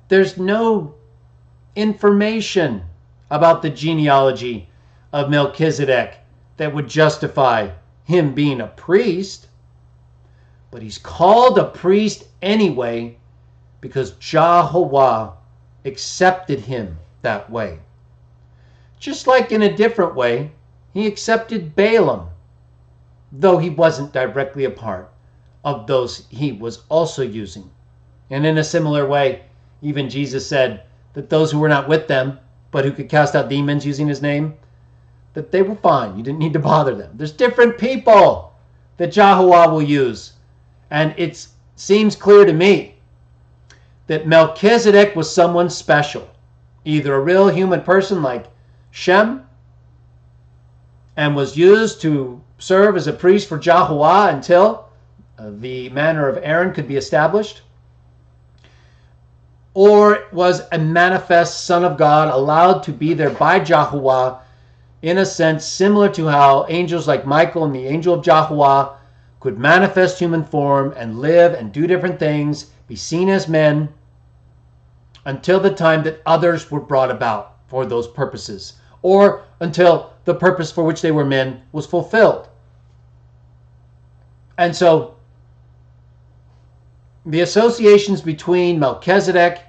there's no information about the genealogy of Melchizedek that would justify him being a priest, but he's called a priest anyway because Jehovah accepted him that way. Just like in a different way, he accepted Balaam, though he wasn't directly a part of those he was also using. And in a similar way, even Jesus said that those who were not with them, but who could cast out demons using his name, that they were fine. You didn't need to bother them. There's different people that Jehovah will use. And it seems clear to me that Melchizedek was someone special. Either a real human person like Shem, and was used to serve as a priest for Jehovah until the manner of Aaron could be established, or was a manifest Son of God allowed to be there by Jehovah, in a sense similar to how angels like Michael and the angel of Jehovah could manifest human form and live and do different things, be seen as men, until the time that others were brought about for those purposes, or until the purpose for which they were men was fulfilled. And so, the associations between Melchizedek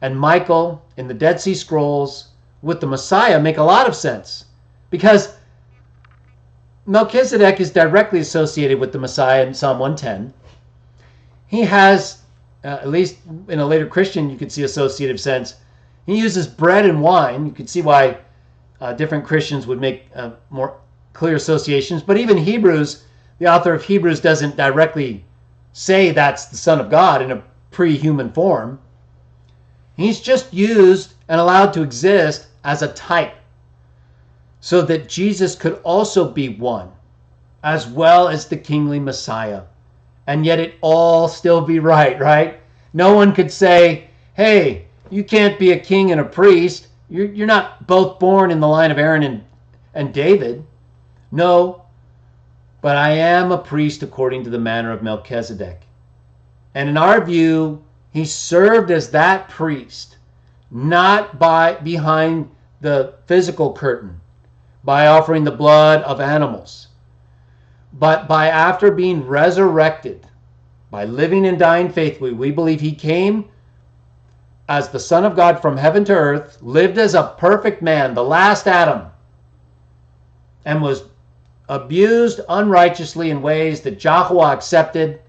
and Michael in the Dead Sea Scrolls with the Messiah make a lot of sense, because Melchizedek is directly associated with the Messiah in Psalm 110. He has, at least in a later Christian, you could see associative sense. He uses bread and wine. You could see why different Christians would make more clear associations. But even Hebrews, the author of Hebrews doesn't directly say that's the Son of God in a pre-human form. He's just used and allowed to exist as a type so that Jesus could also be one, as well as the kingly Messiah. And yet it all still be right? No one could say, hey, you can't be a king and a priest. You're not both born in the line of Aaron and David. No, but I am a priest according to the manner of Melchizedek. And in our view, he served as that priest, not behind the physical curtain, by offering the blood of animals, but by after being resurrected, by living and dying faithfully. We believe he came as the Son of God from heaven to earth, lived as a perfect man, the last Adam, and was abused unrighteously in ways that Jehovah accepted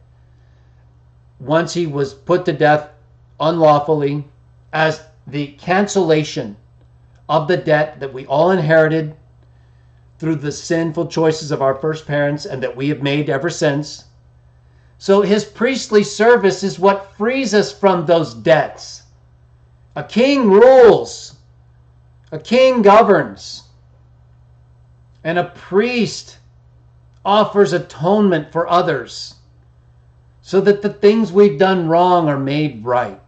once he was put to death unlawfully as the cancellation of the debt that we all inherited through the sinful choices of our first parents and that we have made ever since. So his priestly service is what frees us from those debts. A king rules. A king governs. And a priest offers atonement for others so that the things we've done wrong are made right.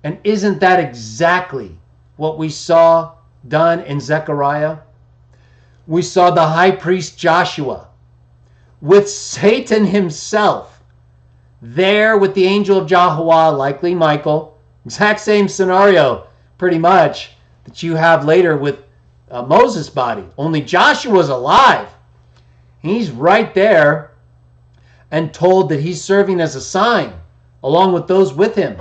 And isn't that exactly what we saw done in Zechariah? We saw the high priest Joshua with Satan himself there with the angel of Jehovah, likely Michael. Exact same scenario, pretty much, that you have later with Moses' body. Only Joshua's alive. He's right there and told that he's serving as a sign, along with those with him,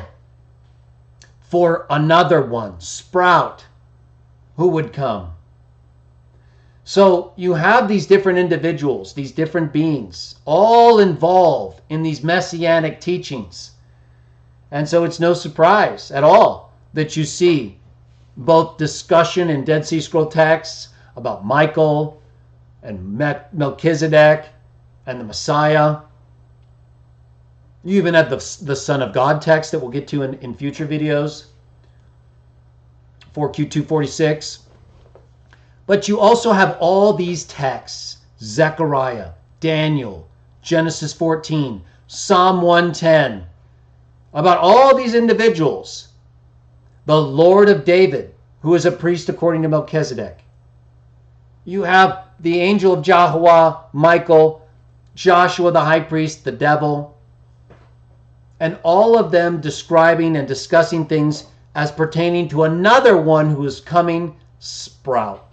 for another one, Sprout, who would come. So you have these different individuals, these different beings, all involved in these messianic teachings. And so it's no surprise at all that you see both discussion in Dead Sea Scroll texts about Michael and Melchizedek and the Messiah. You even have the Son of God text that we'll get to in future videos, 4Q246. But you also have all these texts, Zechariah, Daniel, Genesis 14, Psalm 110, about all these individuals. The Lord of David, who is a priest according to Melchizedek. You have the angel of Jehovah, Michael, Joshua the high priest, the devil, and all of them describing and discussing things as pertaining to another one who is coming, Sprout.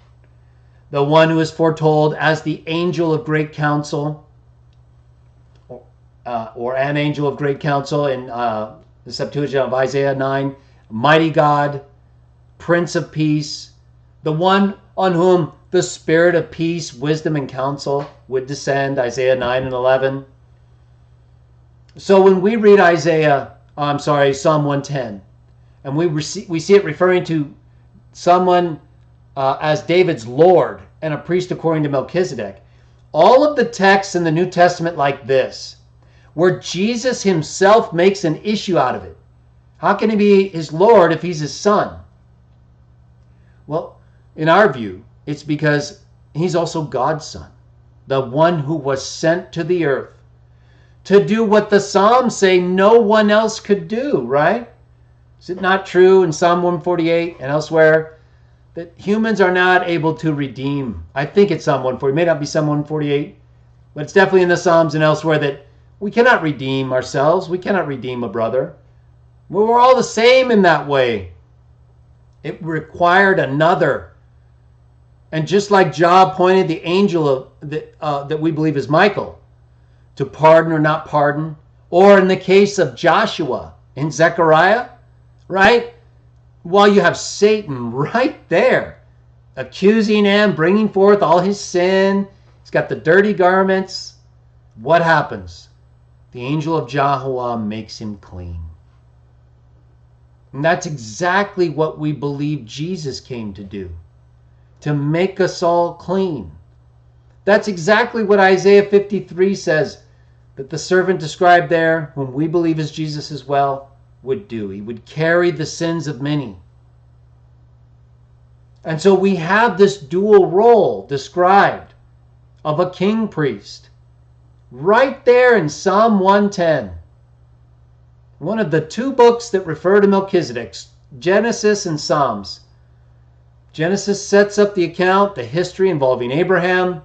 The one who is foretold as the angel of great counsel, or an angel of great counsel in the Septuagint of Isaiah 9, mighty God, Prince of Peace, the one on whom the Spirit of peace, wisdom, and counsel would descend, Isaiah 9 and 11. So when we read Psalm 110, and we see it referring to someone as David's Lord and a priest according to Melchizedek, all of the texts in the New Testament like this, where Jesus himself makes an issue out of it. How can he be his Lord if he's his son? Well, in our view, it's because he's also God's son, the one who was sent to the earth to do what the Psalms say no one else could do, right? Is it not true in Psalm 148 and elsewhere that humans are not able to redeem? I think it's Psalm 140. It may not be Psalm 148, but it's definitely in the Psalms and elsewhere that we cannot redeem ourselves. We cannot redeem a brother. We're all the same in that way. It required another. And just like Jah appointed the angel that we believe is Michael to pardon or not pardon, or in the case of Joshua in Zechariah, right? While you have Satan right there, accusing him, bringing forth all his sin. He's got the dirty garments. What happens? The angel of Jehovah makes him clean. And that's exactly what we believe Jesus came to do, to make us all clean. That's exactly what Isaiah 53 says that the servant described there, whom we believe is Jesus as well, would do. He would carry the sins of many. And so we have this dual role described of a king priest right there in Psalm 110. One of the two books that refer to Melchizedek, Genesis and Psalms. Genesis sets up the account, the history involving Abraham,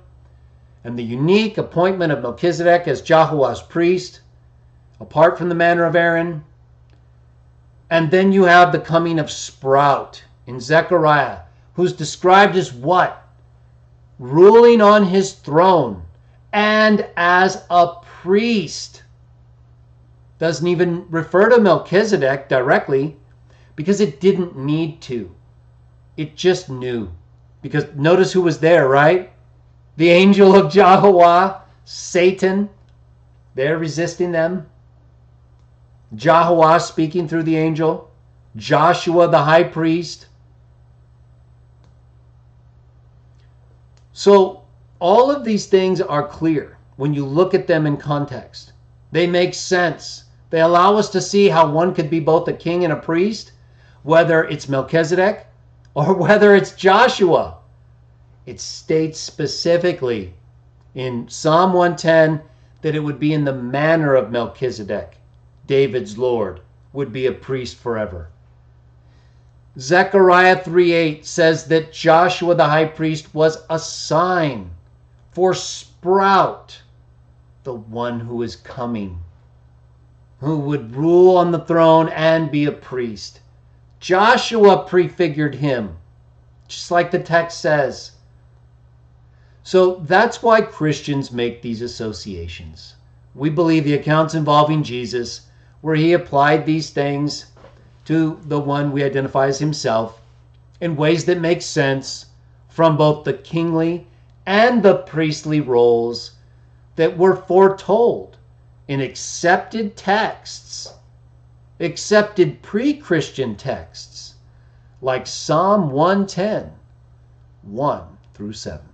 and the unique appointment of Melchizedek as Jehovah's priest, apart from the manner of Aaron. And then you have the coming of Sprout in Zechariah, who's described as what? Ruling on his throne and as a priest. Doesn't even refer to Melchizedek directly because it didn't need to. It just knew. Because notice who was there, right? The angel of Jehovah, Satan. They're resisting them. Jehovah speaking through the angel. Joshua the high priest. So all of these things are clear when you look at them in context. They make sense. They allow us to see how one could be both a king and a priest, whether it's Melchizedek or whether it's Joshua. It states specifically in Psalm 110 that it would be in the manner of Melchizedek, David's Lord, would be a priest forever. Zechariah 3:8 says that Joshua the high priest was a sign for Sprout, the one who is coming, who would rule on the throne and be a priest. Joshua prefigured him, just like the text says. So that's why Christians make these associations. We believe the accounts involving Jesus, where he applied these things to the one we identify as himself in ways that make sense from both the kingly and the priestly roles that were foretold in accepted texts, accepted pre-Christian texts like Psalm 110, 1 through 7.